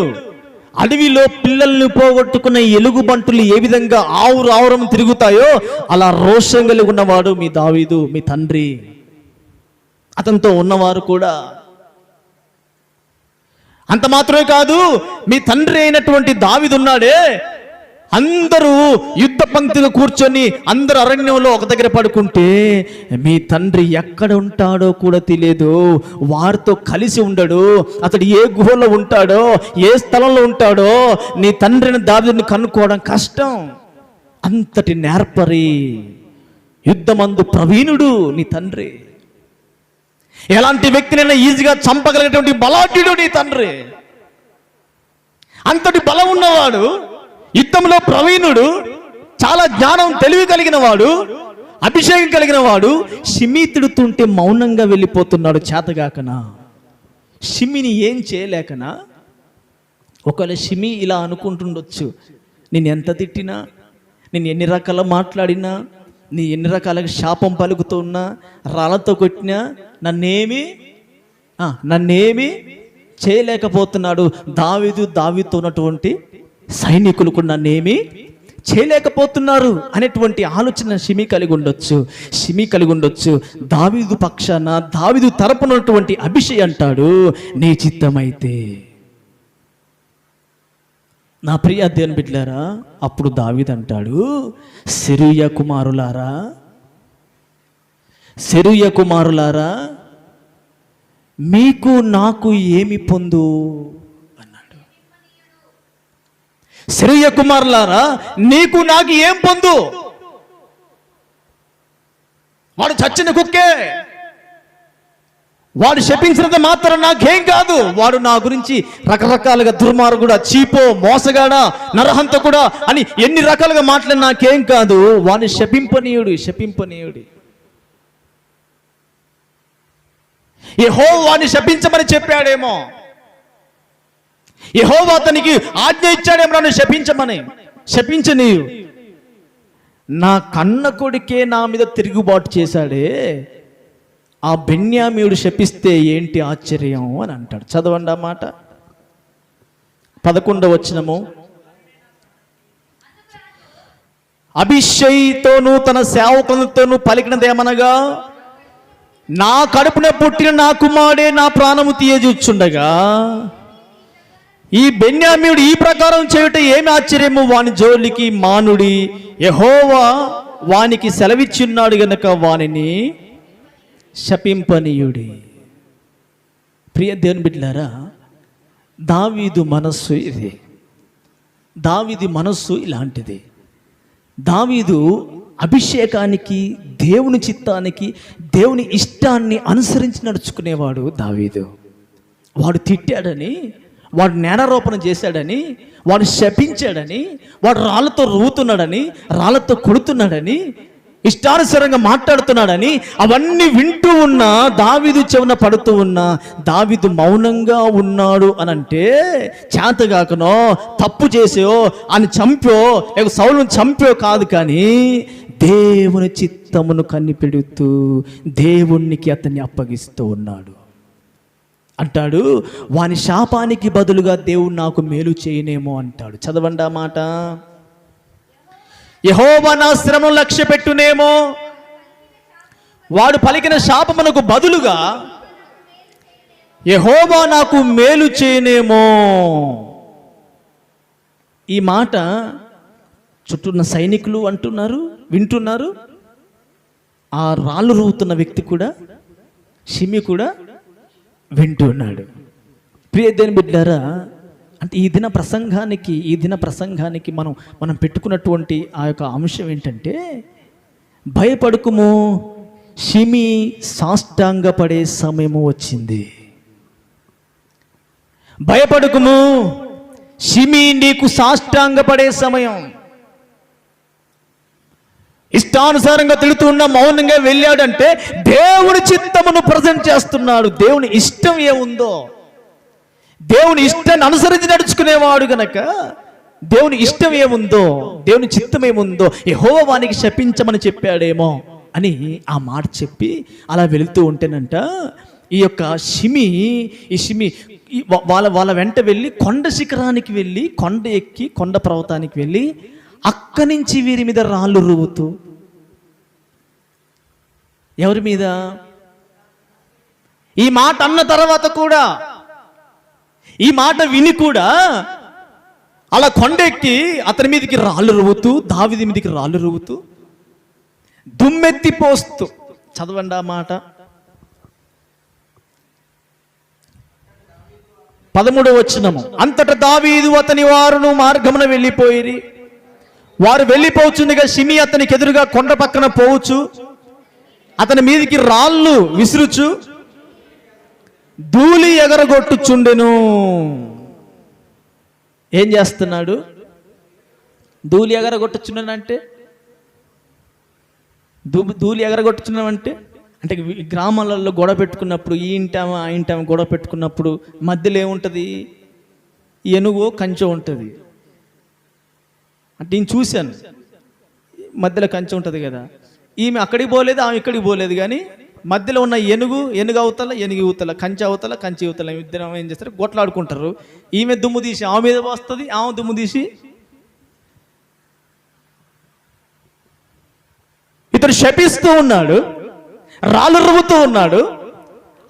అడవిలో పిల్లల్ని పోగొట్టుకున్న ఎలుగుబంటులు ఏ విధంగా ఆవురం తిరుగుతాయో అలా రోషం కలిగి ఉన్నవాడు మీ దావీదు, మీ తండ్రి. అతనితో ఉన్నవారు కూడా. అంత మాత్రమే కాదు, మీ తండ్రి అయినటువంటి దావీదు ఉన్నాడే, అందరూ యుద్ధ పంక్తిలో కూర్చొని అందరు అరణ్యంలో ఒక దగ్గర పడుకుంటే మీ తండ్రి ఎక్కడ ఉంటాడో కూడా తెలియదు, వారితో కలిసి ఉండడు, అతడు ఏ గుహలో ఉంటాడో, ఏ స్థలంలో ఉంటాడో నీ తండ్రిని దావీదుని కనుక్కోవడం కష్టం. అంతటి నేర్పరి, యుద్ధమందు ప్రవీణుడు నీ తండ్రి. ఎలాంటి వ్యక్తినైనా ఈజీగా చంపగలిగినటువంటి బలాఢ్యుడు నీ తండ్రి. అంతటి బలం ఉన్నవాడు, యుద్ధంలో ప్రవీణుడు, చాలా జ్ఞానం తెలివి కలిగిన వాడు, అభిషేకం కలిగిన వాడు, షిమీ తిడుతుంటే మౌనంగా వెళ్ళిపోతున్నాడు చేతగాకనా, షిమిని ఏం చేయలేకనా. ఒకవేళ షిమీ ఇలా అనుకుంటుండొచ్చు, నేను ఎంత తిట్టినా, నేను ఎన్ని రకాల మాట్లాడినా, నీ ఎన్ని రకాలుగా శాపం పలుకుతూ ఉన్నా, రాళ్ళతో కొట్టినా నన్నేమి చేయలేకపోతున్నాడు. దావీదుతో ఉన్నటువంటి సైనికులు కూడా నన్నేమి చేయలేకపోతున్నారు అనేటువంటి ఆలోచన షిమీ కలిగి ఉండొచ్చు. దావీదు పక్షాన, దావీదు తరపునటువంటి అభిషేక్ అంటాడు, నీ చిత్తమైతే. నా ప్రియ దేవుని బిడ్డలారా, అప్పుడు దావీదు అంటాడు, సెరూయా కుమారులారా, మీకు నాకు ఏమి పొందు అన్నాడు. సెరూయా కుమారులారా, నీకు నాకు ఏం పొందు? వాడు చచ్చిన కుక్కే, వాడు శపించినంత మాత్రం నాకేం కాదు. వాడు నా గురించి రకరకాలుగా దుర్మార్గుడా, చీపో, మోసగాడా, నరహంతకుడా అని ఎన్ని రకాలుగా మాట్లాడి నాకేం కాదు. వాడిని శపింపనీయుడు. యెహోవా వాడిని శపించమని చెప్పాడేమో, యెహోవా అతనికి ఆజ్ఞ ఇచ్చాడేమో నన్ను శపించనీయు. నా కన్న కొడుకే నా మీద తిరుగుబాటు చేశాడే, ఆ బెన్యామీయుడు శపిస్తే ఏంటి ఆశ్చర్యం అని అంటాడు. చదవండి ఆ మాట, 11వ వచనము. అభిషేయితోనూ తన సేవకులతోనూ పలికినదేమనగా, నా కడుపున పుట్టిన నా కుమారుడే నా ప్రాణము తీయజూచుండగా ఈ బెన్యామీయుడు ఈ ప్రకారం చేయుట ఏమి ఆశ్చర్యము, వాని జోలికి మానుడి, యెహోవా వానికి సెలవిచ్చున్నాడు గనుక వానిని శపింపనీయుడి. ప్రియ దేవుని బిడ్డలారా, దావీదు మనస్సు ఇది. దావీదు మనస్సు ఇలాంటిది. దావీదు అభిషేకానికి, దేవుని చిత్తానికి, దేవుని ఇష్టాన్ని అనుసరించి నడుచుకునేవాడు దావీదు. వాడు తిట్టాడని, వాడు నేరారోపణ చేశాడని, వాడు శపించాడని, వాడు రాళ్ళతో రువ్వుతున్నాడని, రాళ్ళతో కొడుతున్నాడని, ఇష్టానుసారంగా మాట్లాడుతున్నాడని అవన్నీ వింటూ ఉన్నా, దావీదు చెవున పడుతూ ఉన్నా దావీదు మౌనంగా ఉన్నాడు అని అంటే, చేతగాకనో, తప్పు చేసో, అని చంపో, లేక సౌలును చంపో కాదు, కానీ దేవుని చిత్తమును కనిపెడుతూ దేవునికి అతన్ని అప్పగిస్తూ ఉన్నాడు. అంటాడు, వాని శాపానికి బదులుగా దేవుడు నాకు మేలు చేయనేమో అంటాడు. చదవండి ఆ మాట. యెహోవా నా శ్రమను లక్ష్య పెట్టునేమో, వాడు పలికిన శాపమునకు బదులుగా యెహోవా నాకు మేలు చేయనేమో. ఈ మాట చుట్టూన్న సైనికులు అంటున్నారు, వింటున్నారు. ఆ రాళ్ళు రువుతున్న వ్యక్తి కూడా, షిమి కూడా వింటున్నాడు. ప్రియ దేవుని బిడ్డలారా, అంటే ఈ దిన ప్రసంగానికి మనం పెట్టుకున్నటువంటి ఆ యొక్క అంశం ఏంటంటే, భయపడకుము, షిమి సాష్టాంగపడే సమయము వచ్చింది. భయపడకుము, షిమి నీకు సాష్టాంగపడే సమయం. ఇష్టానుసారంగా తిడుతూ ఉన్న మౌనంగా వెళ్ళాడంటే దేవుని చిత్తమును ప్రజెంట్ చేస్తున్నాడు. దేవుని ఇష్టం ఏముందో, దేవుని ఇష్టాన్ని అనుసరించి నడుచుకునేవాడు గనక దేవుని ఇష్టం ఏముందో, దేవుని చిత్తం ఏముందో యెహోవా వానికి శపించమని చెప్పాడేమో అని ఆ మాట చెప్పి అలా వెళుతూ ఉంటేనంట, ఈ యొక్క షిమి వాళ్ళ వెంట వెళ్ళి కొండ శిఖరానికి వెళ్ళి, కొండ ఎక్కి కొండ పర్వతానికి వెళ్ళి అక్కడి నుంచి వీరి మీద రాళ్ళు రువ్వుతూ, ఎవరి మీద? ఈ మాట అన్న తర్వాత కూడా, ఈ మాట విని కూడా అలా కొండెక్కి అతని మీదకి రాళ్ళు రువ్వుతూ, దావీదు మీదకి రాళ్ళు రువ్వుతూ, దుమ్మెత్తి పోస్తూ. చదవండి ఆ మాట. 13వ వచనము. అంతటా దావీదు అతని వారును మార్గమున వెళ్ళిపోయిరి. వారు వెళ్ళిపోచుండగా షిమి అతనికి ఎదురుగా కొండ పక్కన పోవచ్చు, అతని మీదికి రాళ్ళు విసురుచు ధూళి ఎగరగొట్టుచుండెను. ఏం చేస్తున్నాడు? ధూళి ఎగరగొట్టుచుండెనంటే, ధూళి ఎగరగొట్టుచున్నామంటే అంటే గ్రామాలలో గొడవ పెట్టుకున్నప్పుడు, ఈ ఇంటామా ఆ ఇంటామా గొడవ పెట్టుకున్నప్పుడు మధ్యలో ఏముంటుంది? ఏనుగో కంచె ఉంటుంది. అంటే నేను చూశాను, మధ్యలో కంచె ఉంటుంది కదా. ఈమె అక్కడికి పోలేదు, ఆమె ఇక్కడికి పోలేదు, కానీ మధ్యలో ఉన్న ఏనుగు అవతల, ఏనుగు యువతల, కంచె అవతల, కంచె యువతల ఇద్దరు ఏం చేస్తారు? గొట్లాడుకుంటారు. ఈమె దుమ్ము తీసి ఆమె మీద వస్తుంది, ఆమె దుమ్ము తీసి ఇతడు శపిస్తూ ఉన్నాడు, రాళ్ళు రువ్వుతూ ఉన్నాడు.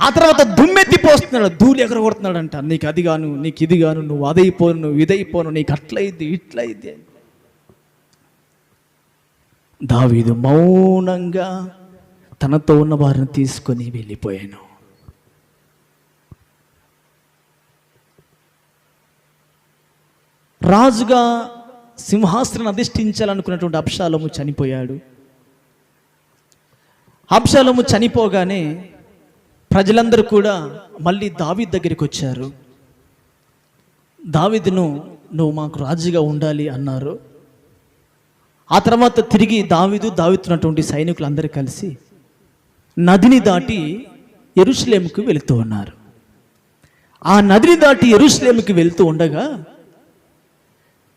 ఆ తర్వాత దుమ్మెత్తి పోస్తున్నాడు, ధూళి ఎగరగొడుతున్నాడు అంట. నీకు అది గాను, నీకు ఇది గాను, నువ్వు అదైపోను, నువ్వు ఇదైపోను, నీకు అట్లయిద్ది ఇట్లయిద్ది. దావీదు మౌనంగా తనతో ఉన్న వారిని తీసుకొని వెళ్ళిపోయాను. రాజుగా సింహాసనం అధిష్ఠించాలనుకున్నటువంటి అబ్షాలోము చనిపోయాడు. అబ్షాలోము చనిపోగానే ప్రజలందరూ కూడా మళ్ళీ దావీదు దగ్గరికి వచ్చారు. దావీదును నువ్వు మాకు రాజుగా ఉండాలి అన్నారు. ఆ తర్వాత తిరిగి దావీదున్నటువంటి సైనికులందరూ కలిసి నదిని దాటి యెరూషలేముకు వెళుతూ ఉన్నారు. ఆ నదిని దాటి యెరూషలేముకి వెళుతూ ఉండగా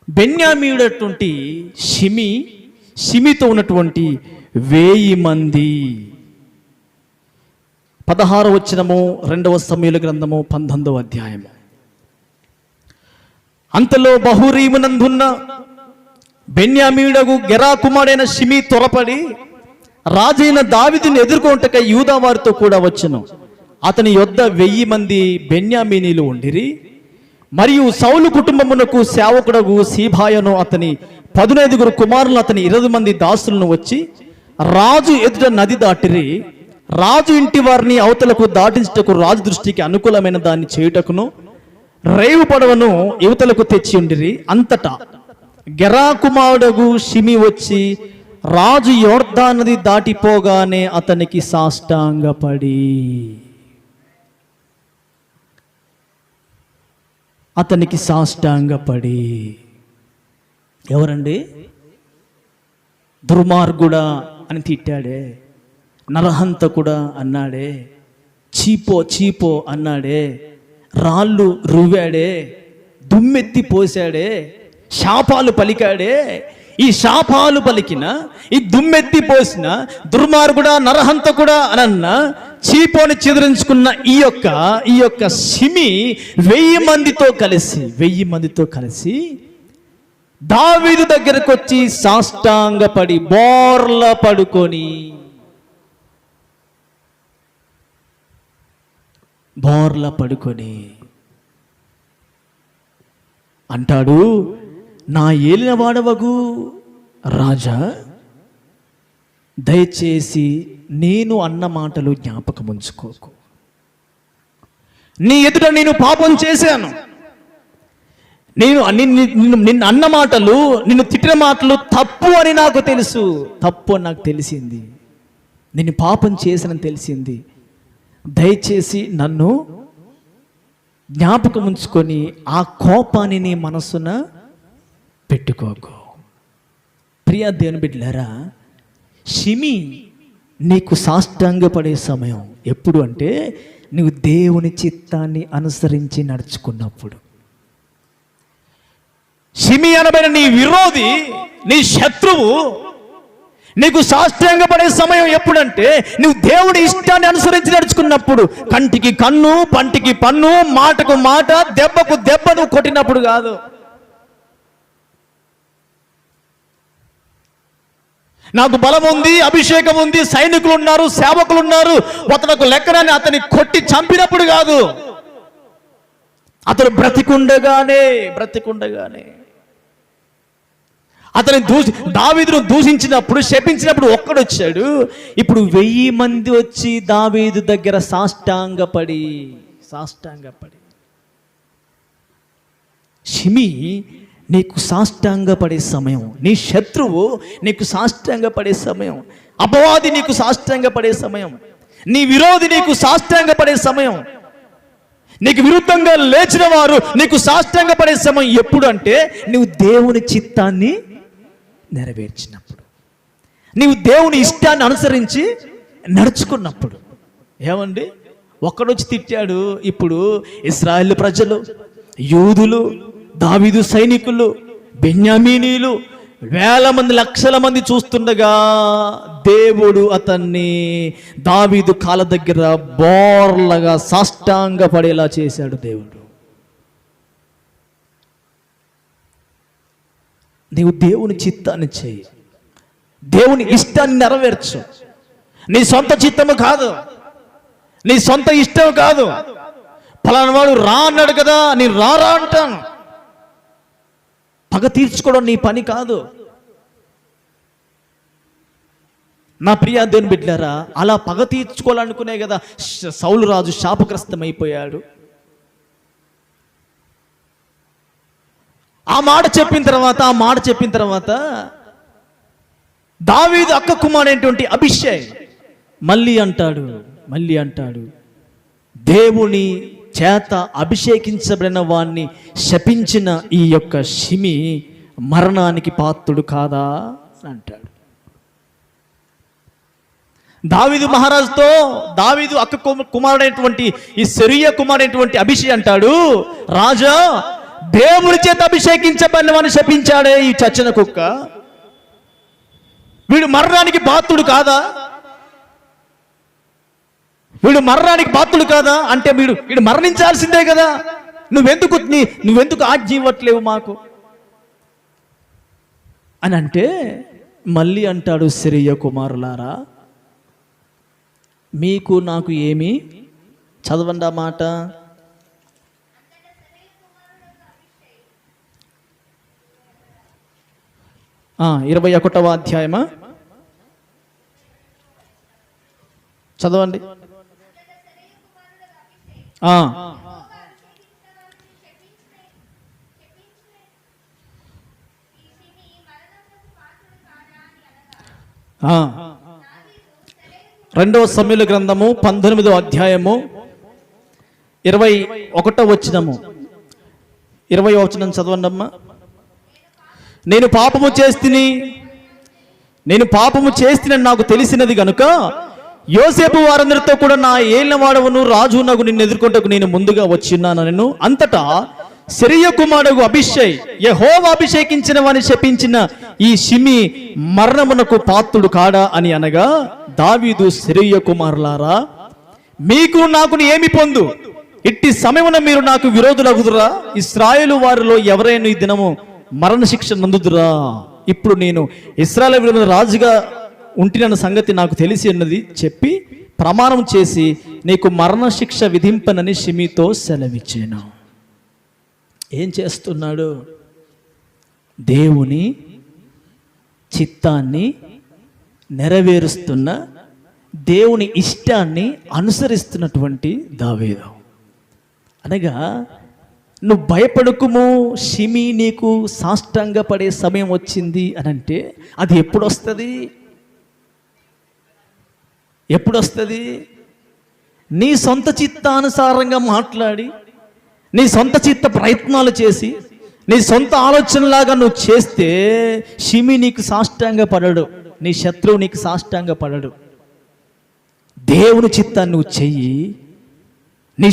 బెన్యామీయుడటువంటి షిమితో ఉన్నటువంటి 1000 మంది. 16వ వచనము 2వ సమూయేలు గ్రంథము 19వ అధ్యాయము. అంతలో బహూరీమునందున్న బెన్యామీయుడగు గెరా కుమారుడైన షిమి త్వరపడి రాజైన దావీదుని ఎదుర్కొంటకై యూదా వారితో కూడా వచ్చెను. అతని యొద్ద 1000 మంది బెన్యామీనీలు ఉండిరి. మరియు సౌలు కుటుంబమునకు సేవకుడగు సీబాయను అతని 15 కుమారులు అతని 20 మంది దాసులను వచ్చి రాజు ఎదుట నది దాటిరి. రాజు ఇంటి వారిని అవతలకు దాటించుటకు రాజు దృష్టికి అనుకూలమైన దాన్ని చేయుటకును రేవు పడవను యువతలకు తెచ్చి ఉండిరి. అంతటా గెరా కుమారుడగు షిమి వచ్చి రాజు యొర్దాను నది దాటిపోగానే అతనికి సాష్టాంగపడి ఎవరండి? దుర్మార్గుడా అని తిట్టాడే, నరహంతకుడా అన్నాడే, చీపో అన్నాడే, రాళ్ళు రువ్వాడే, దుమ్మెత్తి పోసాడే, శాపాలు పలికాడే. ఈ శాపాలు పలికిన, ఈ దుమ్మెత్తి పోసిన, దుర్మార్గుడా నరహంతకుడా అనన్న, చీపోని చిదరించుకున్న ఈ యొక్క సిమి 1000 మందితో కలిసి దావీదు దగ్గరకు వచ్చి సాష్టాంగపడి బోర్ల పడుకొని అంటాడు, నా ఏలినవాడవగు రాజా, దయచేసి నేను అన్న మాటలు జ్ఞాపకం ఉంచుకోకు. నీ ఎదుట నేను పాపం చేశాను. నిన్ను అన్న మాటలు, నిన్ను తిట్టిన మాటలు తప్పు అని నాకు తెలుసు. తప్పు అని నాకు తెలిసింది. నేను పాపం చేశానని తెలిసింది. దయచేసి నన్ను జ్ఞాపకం ఉంచుకొని ఆ కోపాన్ని నీ మనసున పెట్టుకోకు. ప్రియ దేవుని బిడ్డలారా, షిమి నీకు సాష్టాంగపడే సమయం ఎప్పుడు అంటే నువ్వు దేవుని చిత్తాన్ని అనుసరించి నడుచుకున్నప్పుడు. షిమి అనబడిన నీ విరోధి, నీ శత్రువు నీకు సాష్టాంగపడే సమయం ఎప్పుడంటే నువ్వు దేవుని ఇష్టాన్ని అనుసరించి నడుచుకున్నప్పుడు. కంటికి కన్ను, పంటికి పన్ను, మాటకు మాట, దెబ్బకు దెబ్బ నువ్వు కొట్టినప్పుడు కాదు. నాకు బలం ఉంది, అభిషేకం ఉంది, సైనికులు ఉన్నారు, సేవకులు ఉన్నారు, అతనికి లెక్కనని అతన్ని కొట్టి చంపినప్పుడు కాదు. అతను బ్రతికుండగానే అతని దావీదును దూషించినప్పుడు, శపించినప్పుడు ఒక్కడొచ్చాడు. ఇప్పుడు 1000 మంది వచ్చి దావీదు దగ్గర సాష్టాంగపడి షిమి నీకు సాష్టాంగపడే సమయం, నీ శత్రువు నీకు సాష్టాంగపడే సమయం, అపవాది నీకు సాష్టాంగపడే సమయం, నీ విరోధి నీకు సాష్టాంగపడే సమయం, నీకు విరుద్ధంగా లేచిన వారు నీకు సాష్టాంగపడే సమయం ఎప్పుడు అంటే నువ్వు దేవుని చిత్తాన్ని నెరవేర్చినప్పుడు, నీవు దేవుని ఇష్టాన్ని అనుసరించి నడుచుకున్నప్పుడు. ఏమండి, ఒక్కడొచ్చి తిట్టాడు. ఇప్పుడు ఇశ్రాయేలు ప్రజలు, యూదులు, దావీదు సైనికులు, బెన్యామీనీలు, 1000 మంది, లక్షల మంది చూస్తుండగా దేవుడు అతన్ని దావీదు కాళ్ళ దగ్గర బోర్లగా సాష్టాంగ పడేలా చేశాడు దేవుడు. నీవు దేవుని చిత్తాన్ని చేయి, దేవుని ఇష్టాన్ని నెరవేర్చు. నీ సొంత చిత్తము కాదు, నీ సొంత ఇష్టం కాదు. ఫలానా వాడు రా అన్నాడు కదా, నేను రారా అంటాను. పగ తీర్చుకోవడం నీ పని కాదు. నా ప్రియ దేవుని బిడ్డలారా, అలా పగ తీర్చుకోవాలనుకునే కదా సౌలు రాజు శాపగ్రస్తమైపోయాడు. ఆ మాట చెప్పిన తర్వాత దావీదు అక్క కుమారుడైనటువంటి అభిషేక్ మళ్ళీ అంటాడు, దేవుని చేత అభిషేకించబడిన వాణ్ణి శపించిన ఈ యొక్క షిమి మరణానికి పాత్రుడు కాదా అని అంటాడు. దావీదు మహారాజుతో దావీదు అక్క కుమారుడైనటువంటి ఈ సెరూయా కుమారుడైనటువంటి అభిషేక్ అంటాడు, రాజా, దేవుని చేత అభిషేకించబడిన వాడిని శపించాడే ఈ చచ్చిన కుక్క, వీడు మరణానికి పాత్రుడు కాదా? వీడు మరణానికి పాత్రుడు కాదా అంటే వీడు మరణించాల్సిందే కదా. నువ్వెందుకు ఆజ్ఞ ఇవ్వట్లేవు మాకు అని అంటే మళ్ళీ అంటాడు, సెరూయా కుమారులారా, మీకు నాకు ఏమి, చదవండి ఆ మాట. 21వ అధ్యాయమా, చదవండి. రెండవ సమూయేలు గ్రంథము 19వ అధ్యాయము 21వ వచనము, 20వ వచనం చదవండి అమ్మా. నేను పాపము చేస్తినని నాకు తెలిసినది గనుక యోసేపు వారందరితో కూడా నా ఏలినవాడవును రాజునగు నిన్ను ఎదుర్కొంటకు నేను ముందుగా వచ్చిన్నాను. అంతటా సెరూయా కుమారుడు అబీషై యెహోవా అభిషేకించిన వాని శపించిన ఈ షిమీ మరణమునకు పాత్రుడు కాడా అని అనగా, దావీదు సెరూయా కుమారులారా, మీకు నాకు ఏమి పొందు? ఇట్టి సమయమున మీరు నాకు విరోధులగుదురా? ఇశ్రాయేలు వారిలో ఎవరైనా ఈ దినము మరణశిక్ష నందుదురా? ఇప్పుడు నేను ఇశ్రాయేలు విలువ రాజుగా ఉంటినన్న సంగతి నాకు తెలిసి అన్నది చెప్పి ప్రమాణం చేసి నీకు మరణశిక్ష విధింపనని షిమీతో సెలవిచ్చాను. ఏం చేస్తున్నాడు? దేవుని చిత్తాన్ని నెరవేరుస్తున్న, దేవుని ఇష్టాన్ని అనుసరిస్తున్నటువంటి దావీదు. అనగా నువ్వు భయపడకుము, షిమీ నీకు సాష్టాంగ పడే సమయం వచ్చింది అని అంటే అది ఎప్పుడు వస్తుంది? ఎప్పుడు వస్తుంది? నీ సొంత చిత్తానుసారంగా మాట్లాడి, నీ సొంత చిత్త ప్రయత్నాలు చేసి, నీ సొంత ఆలోచనలాగా నువ్వు చేస్తే షిమీ నీకు సాష్టాంగ పడడు, నీ శత్రువు నీకు సాష్టాంగ పడడు. దేవుని చిత్తాన్ని నువ్వు చెయ్యి, నీ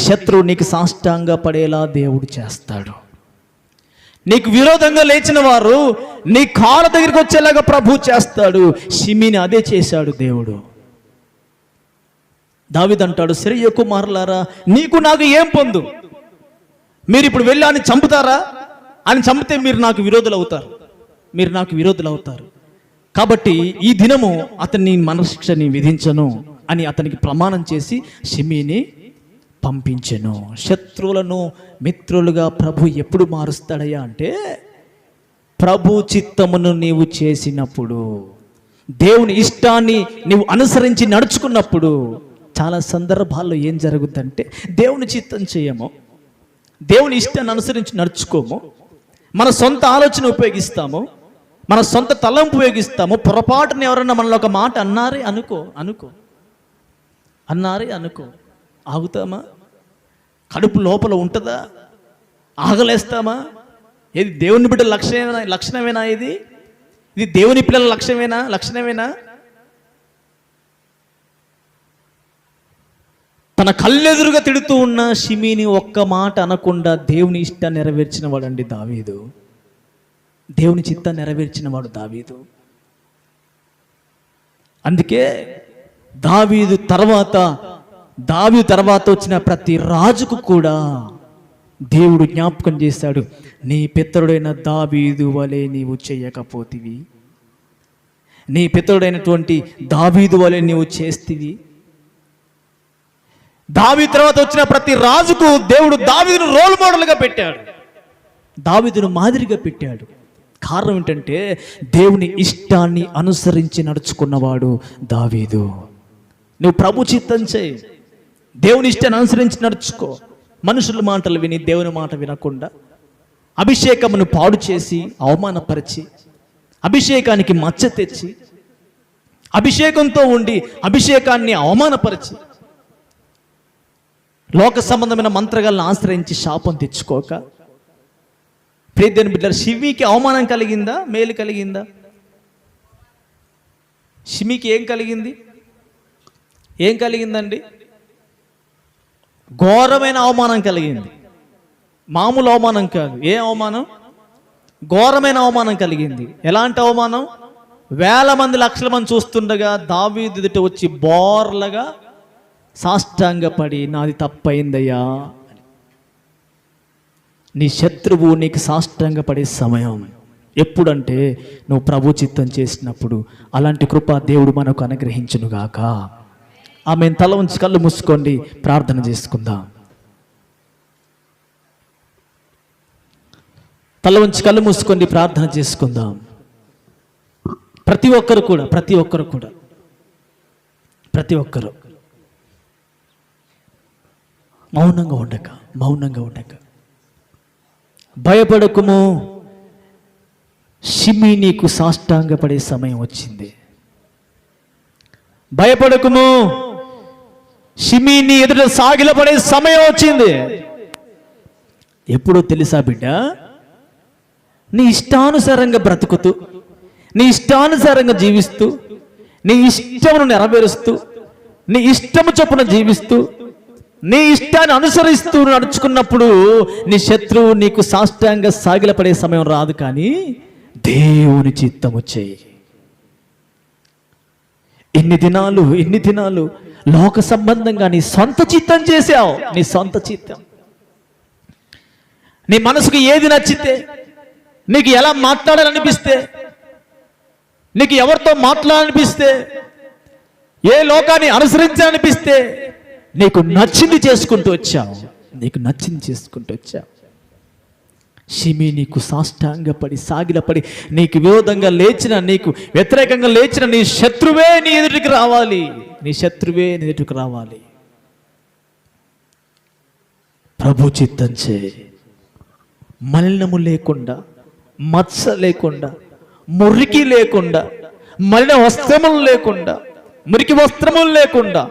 శత్రువు నీకు సాష్టాంగ పడేలా దేవుడు చేస్తాడు. నీకు విరోధంగా లేచిన వారు నీ కాళ్ళ దగ్గరికి వచ్చేలాగా ప్రభు చేస్తాడు. షిమీని అదే చేశాడు దేవుడు. దావీదు అంటాడు, సెరూయా కుమారులారా, నీకు నాకు ఏం పొందు? మీరు ఇప్పుడు వెళ్ళి అని చంపుతారా? అని చంపితే మీరు నాకు విరోధులు అవుతారు. కాబట్టి ఈ దినము అతన్ని మరణశిక్షని విధించను అని అతనికి ప్రమాణం చేసి షిమీని పంపించెను. శత్రువులను మిత్రులుగా ప్రభు ఎప్పుడు మారుస్తాడయ్యా అంటే, ప్రభు చిత్తమును నీవు చేసినప్పుడు, దేవుని ఇష్టాన్ని నీవు అనుసరించి నడుచుకున్నప్పుడు. చాలా సందర్భాల్లో ఏం జరుగుద్దంటే, దేవుని చిత్తం చేయము, దేవుని ఇష్టాన్ని అనుసరించి నడుచుకోము, మన సొంత ఆలోచన ఉపయోగిస్తాము, మన సొంత తలంపు ఉపయోగిస్తాము. పొరపాటున ఎవరన్నా మనలో ఒక మాట అన్నారే అనుకో ఆగుతామా? కడుపు లోపల ఉంటుందా? ఆగలేస్తామా? ఇది దేవుని బిడ్డల లక్షణమేనా? ఇది దేవుని పిల్లల లక్షణమేనా? తన కళ్ళెదురుగా తిడుతూ ఉన్న షిమీని ఒక్క మాట అనకుండా దేవుని ఇష్టాన్ని నెరవేర్చిన వాడండి దావీదు. దేవుని చిత్తాన్ని నెరవేర్చిన వాడు దావీదు. అందుకే దావీదు తర్వాత వచ్చిన ప్రతి రాజుకు కూడా దేవుడు జ్ఞాపకం చేశాడు, నీ పితరుడైన దావీదు వలె నీవు చేయకపోతివి, నీ పితరుడైనటువంటి దావీదు వలె నీవు చేస్తివి. దావీదు తర్వాత వచ్చిన ప్రతి రాజుకు దేవుడు దావీదును రోల్ మోడల్గా పెట్టాడు, దావీదును మాదిరిగా పెట్టాడు. కారణం ఏంటంటే దేవుని ఇష్టాన్ని అనుసరించి నడుచుకున్నవాడు దావీదు. నువ్వు ప్రభు చిత్తం చేయి, దేవుని ఇష్టాన్ని అనుసరించి నడుచుకో. మనుషుల మాటలు విని దేవుని మాట వినకుండా అభిషేకమును పాడు చేసి అవమానపరిచి, అభిషేకానికి మచ్చ తెచ్చి, అభిషేకంతో ఉండి అభిషేకాన్ని అవమానపరిచి, లోక సంబంధమైన మంత్రగాలను ఆశ్రయించి శాపం తెచ్చుకోక, ప్రియదేవుని బిడ్డలారా, షిమీకి అవమానం కలిగిందా? మేలు కలిగిందా? షిమీకి ఏం కలిగిందండి? ఘోరమైన అవమానం కలిగింది. మామూలు అవమానం కాదు. ఏ అవమానం? ఘోరమైన అవమానం కలిగింది. ఎలాంటి అవమానం? వేల మంది లక్షల మంది చూస్తుండగా దావీదు ఎదుట వచ్చి బోర్లగా సాష్టాంగపడి, నాది తప్పయిందయ్యా. నీ శత్రువు నీకు సాష్టాంగపడే సమయం ఎప్పుడంటే నువ్వు ప్రభు చిత్తం చేసినప్పుడు. అలాంటి కృప దేవుడు మనకు అనుగ్రహించునుగాక. ఆమె తల ఉంచి కళ్ళు మూసుకోండి, ప్రార్థన చేసుకుందాం. తల ఉంచి కళ్ళు మూసుకోండి, ప్రార్థన చేసుకుందాం. ప్రతి ఒక్కరు మౌనంగా ఉండక భయపడకుము, షిమీ నీకు సాష్టాంగపడే సమయం వచ్చింది. భయపడకుము, షిమీ నీ ఎదుట సాగిలపడే సమయం వచ్చింది. ఎప్పుడో తెలుసా బిడ్డ? నీ ఇష్టానుసారంగా బ్రతుకుతూ, నీ ఇష్టానుసారంగా జీవిస్తూ, నీ ఇష్టమును నెరవేరుస్తూ, నీ ఇష్టము చొప్పున జీవిస్తూ, నీ ఇష్టాన్ని అనుసరిస్తూ నడుచుకున్నప్పుడు నీ శత్రువు నీకు సాష్టాంగ సాగిలపడే సమయం రాదు. కానీ దేవుని చిత్తము చేయి. ఇన్ని దినాలు లోక సంబంధంగా నీ సొంత చిత్తం చేసావు. నీ సొంత చిత్తం, నీ మనసుకు ఏది నచ్చితే, నీకు ఎలా మాట్లాడాలనిపిస్తే, నీకు ఎవరితో మాట్లాడాలనిపిస్తే, ఏ లోకాన్ని అనుసరించాలనిపిస్తే నీకు నచ్చింది చేసుకుంటూ వచ్చావు. షిమీ నీకు సాష్టాంగపడి సాగిలపడి నీకు విరోధంగా లేచిన, నీకు వ్యతిరేకంగా లేచిన నీ శత్రువే నీ ఎదుటికి రావాలి. ప్రభు చిత్తం చే. మలినము లేకుండా, మచ్చ లేకుండా, మురికి లేకుండా, మలిన వస్త్రములు లేకుండా, మురికి వస్త్రములు లేకుండా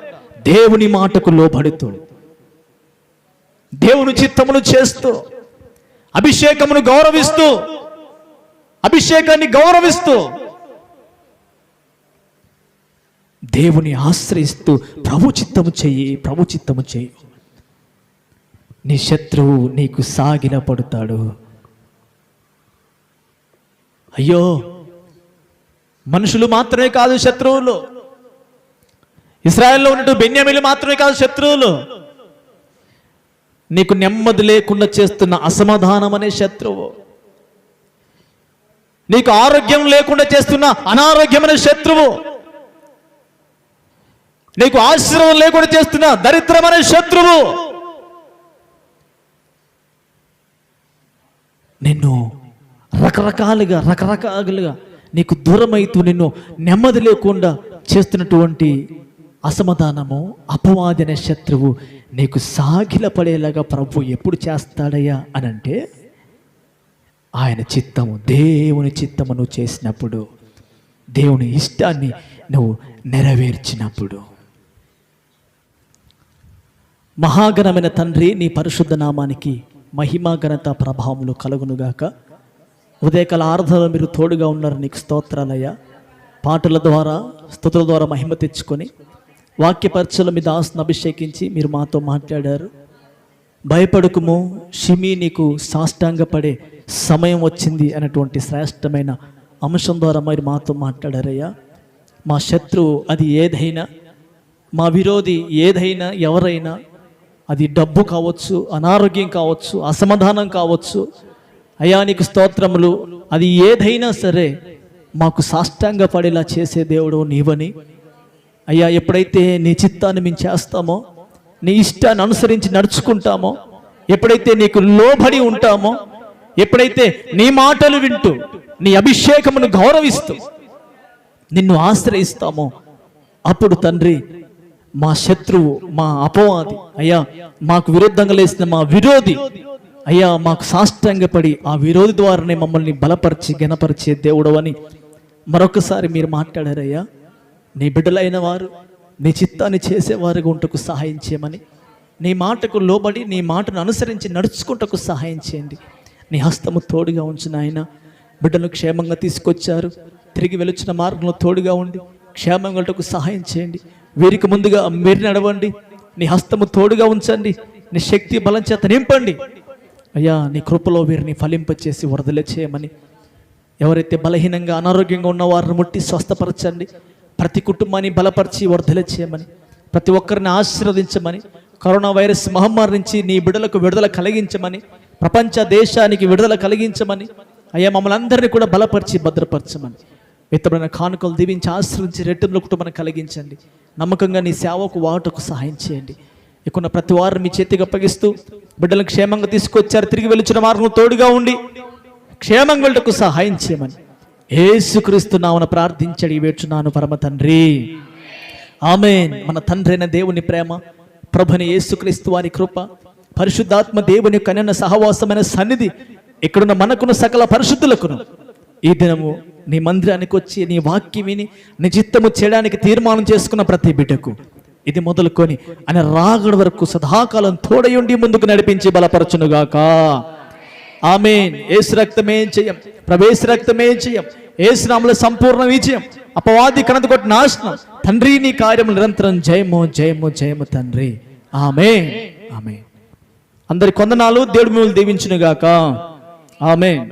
దేవుని మాటకు లోబడుతూ, దేవుని చిత్తమును చేస్తూ, అభిషేకాన్ని గౌరవిస్తూ దేవుని ఆశ్రయిస్తూ ప్రభు చిత్తము చెయ్యి. నీ శత్రువు నీకు సాగిల పడతాడు. అయ్యో, మనుషులు మాత్రమే కాదు శత్రువులు. ఇశ్రాయేల్లో ఉన్నట్టు బెన్యామీలు మాత్రమే కాదు శత్రువులు. నీకు నెమ్మది లేకుండా చేస్తున్న అసమాధానం అనే శత్రువు, నీకు ఆరోగ్యం లేకుండా చేస్తున్న అనారోగ్యమైన శత్రువు, నీకు ఆశీర్వాదం లేకుండా చేస్తున్న దరిద్రమైన శత్రువు నిన్ను రకరకాలుగా నీకు దూరమైతూ నిన్ను నెమ్మది లేకుండా చేస్తున్నటువంటి అసమాధానము, అపవాది అనే శత్రువు నీకు సాగిల పడేలాగా ప్రభు ఎప్పుడు చేస్తాడయ్యా అని అంటే, ఆయన చిత్తము, దేవుని చిత్తము నువ్వు చేసినప్పుడు, దేవుని ఇష్టాన్ని నువ్వు నెరవేర్చినప్పుడు. మహాగణమైన తండ్రి, నీ పరిశుద్ధ నామానికి మహిమ ఘనత ప్రభావములు కలుగునుగాక. ఉదయకాల ఆరాధనలో మీరు తోడుగా ఉన్నారు, నీకు స్తోత్రాలయ్యా. పాటల ద్వారా, స్తుతుల ద్వారా మహిమ తెచ్చుకొని వాక్యపరచల మీ దాసును అభిషేకించి మీరు మాతో మాట్లాడారు. భయపడకుము, షిమీ నీకు సాష్టాంగపడే సమయం వచ్చింది అన్నటువంటి శ్రేష్టమైన అంశం ద్వారా మీరు మాతో మాట్లాడారయ్యా. మా శత్రువు అది ఏదైనా, మా విరోధి ఏదైనా, ఎవరైనా, అది డబ్బు కావచ్చు, అనారోగ్యం కావచ్చు, అసమాధానం కావచ్చు, అయ్యా నీకు స్తోత్రములు. అది ఏదైనా సరే మాకు సాష్టాంగపడేలా చేసే దేవుడు నీవని అయ్యా. ఎప్పుడైతే నీ చిత్తాన్ని మేము చేస్తామో, నీ ఇష్టాన్ని అనుసరించి నడుచుకుంటామో, ఎప్పుడైతే నీకు లోబడి ఉంటామో, ఎప్పుడైతే నీ మాటలు వింటూ నీ అభిషేకమును గౌరవిస్తూ నిన్ను ఆశ్రయిస్తామో, అప్పుడు తండ్రి మా శత్రువు, మా అపవాది, అయ్యా మాకు విరుద్ధంగా లేసిన మా విరోధి, అయ్యా మాకు సాష్టాంగపడి ఆ విరోధి ద్వారానే మమ్మల్ని బలపరిచి ఘనపరిచే దేవుడవని మరొకసారి మీరు మాట్లాడారయ్యా. నీ బిడ్డలైన వారు నీ చిత్తాన్ని చేసేవారుగా ఉంటకు సహాయం చేయమని, నీ మాటకు లోబడి నీ మాటను అనుసరించి నడుచుకుంటకు సహాయం చేయండి. నీ హస్తము తోడుగా ఉంచిన ఆయన బిడ్డను క్షేమంగా తీసుకొచ్చారు. తిరిగి వెలుచిన మార్గంలో తోడుగా ఉండి క్షేమంగా వెళ్ళటకు సహాయం చేయండి. వీరికి ముందుగా మీరు నడవండి. నీ హస్తము తోడుగా ఉంచండి. నీ శక్తి బలం చేత నింపండి అయ్యా. నీ కృపలో వీరిని ఫలింపచేసి వరదలే చేయమని, ఎవరైతే బలహీనంగా అనారోగ్యంగా ఉన్న వారిని ముట్టి స్వస్థపరచండి. ప్రతి కుటుంబాన్ని బలపరిచి వర్ధల చేయమని, ప్రతి ఒక్కరిని ఆశీర్వదించమని, కరోనా వైరస్ మహమ్మారి నుంచి నీ బిడ్డలకు విడుదల కలిగించమని, ప్రపంచ దేశానికి విడుదల కలిగించమని అయ్యా, మమ్మల్ని అందరినీ కూడా బలపరిచి భద్రపరచమని, విత్తబడిన కానుకలు దీవించి ఆశీర్వించి రెట్టింపుల కుటుంబాన్ని కలిగించండి. నమ్మకంగా నీ సేవకు వాటకు సహాయం చేయండి. ఇక్కడ ప్రతి వారిని మీ చేతికి అప్పగిస్తూ బిడ్డలను క్షేమంగా తీసుకొచ్చారు. తిరిగి వెలుచున్న మార్గం తోడుగా ఉండి క్షేమంగా వెళ్ళటకు సహాయం చేయమని యేసుక్రీస్తు నామమున ప్రార్థించడి వేచున్నాను పరమ తండ్రి, ఆమేన్. మన తండ్రి అయిన దేవుని ప్రేమ, ప్రభుని యేసుక్రీస్తు వారి కృప, పరిశుద్ధాత్మ దేవుని యొక్క అన్యోన్య సహవాసమైన సన్నిధి ఇక్కడున్న మనకును సకల పరిశుద్ధులకును ఈ దినము నీ మందిరానికి వచ్చి నీ వాక్యం విని నీ చిత్తము చేయడానికి తీర్మానం చేసుకున్న ప్రతి బిడ్డకు ఇది మొదలుకొని ఆయన రాగడ వరకు సదాకాలం తోడయుండి ముందుకు నడిపించి బలపరచునుగాక. ఆమేన్. యేసు రక్తమే జయం, ప్రవేశ రక్తమే జయం, యేసు నామములో సంపూర్ణ విజయం, అపవాది కనతకొట్టిన నాశనం. తండ్రి నీ కార్యము నిరంతరం జయము జయము జయము తండ్రి. ఆమేన్. ఆమేన్. అందరి కొందనాలు. దేవుడు మిమ్మల్ని దీవించును గాక. ఆమేన్.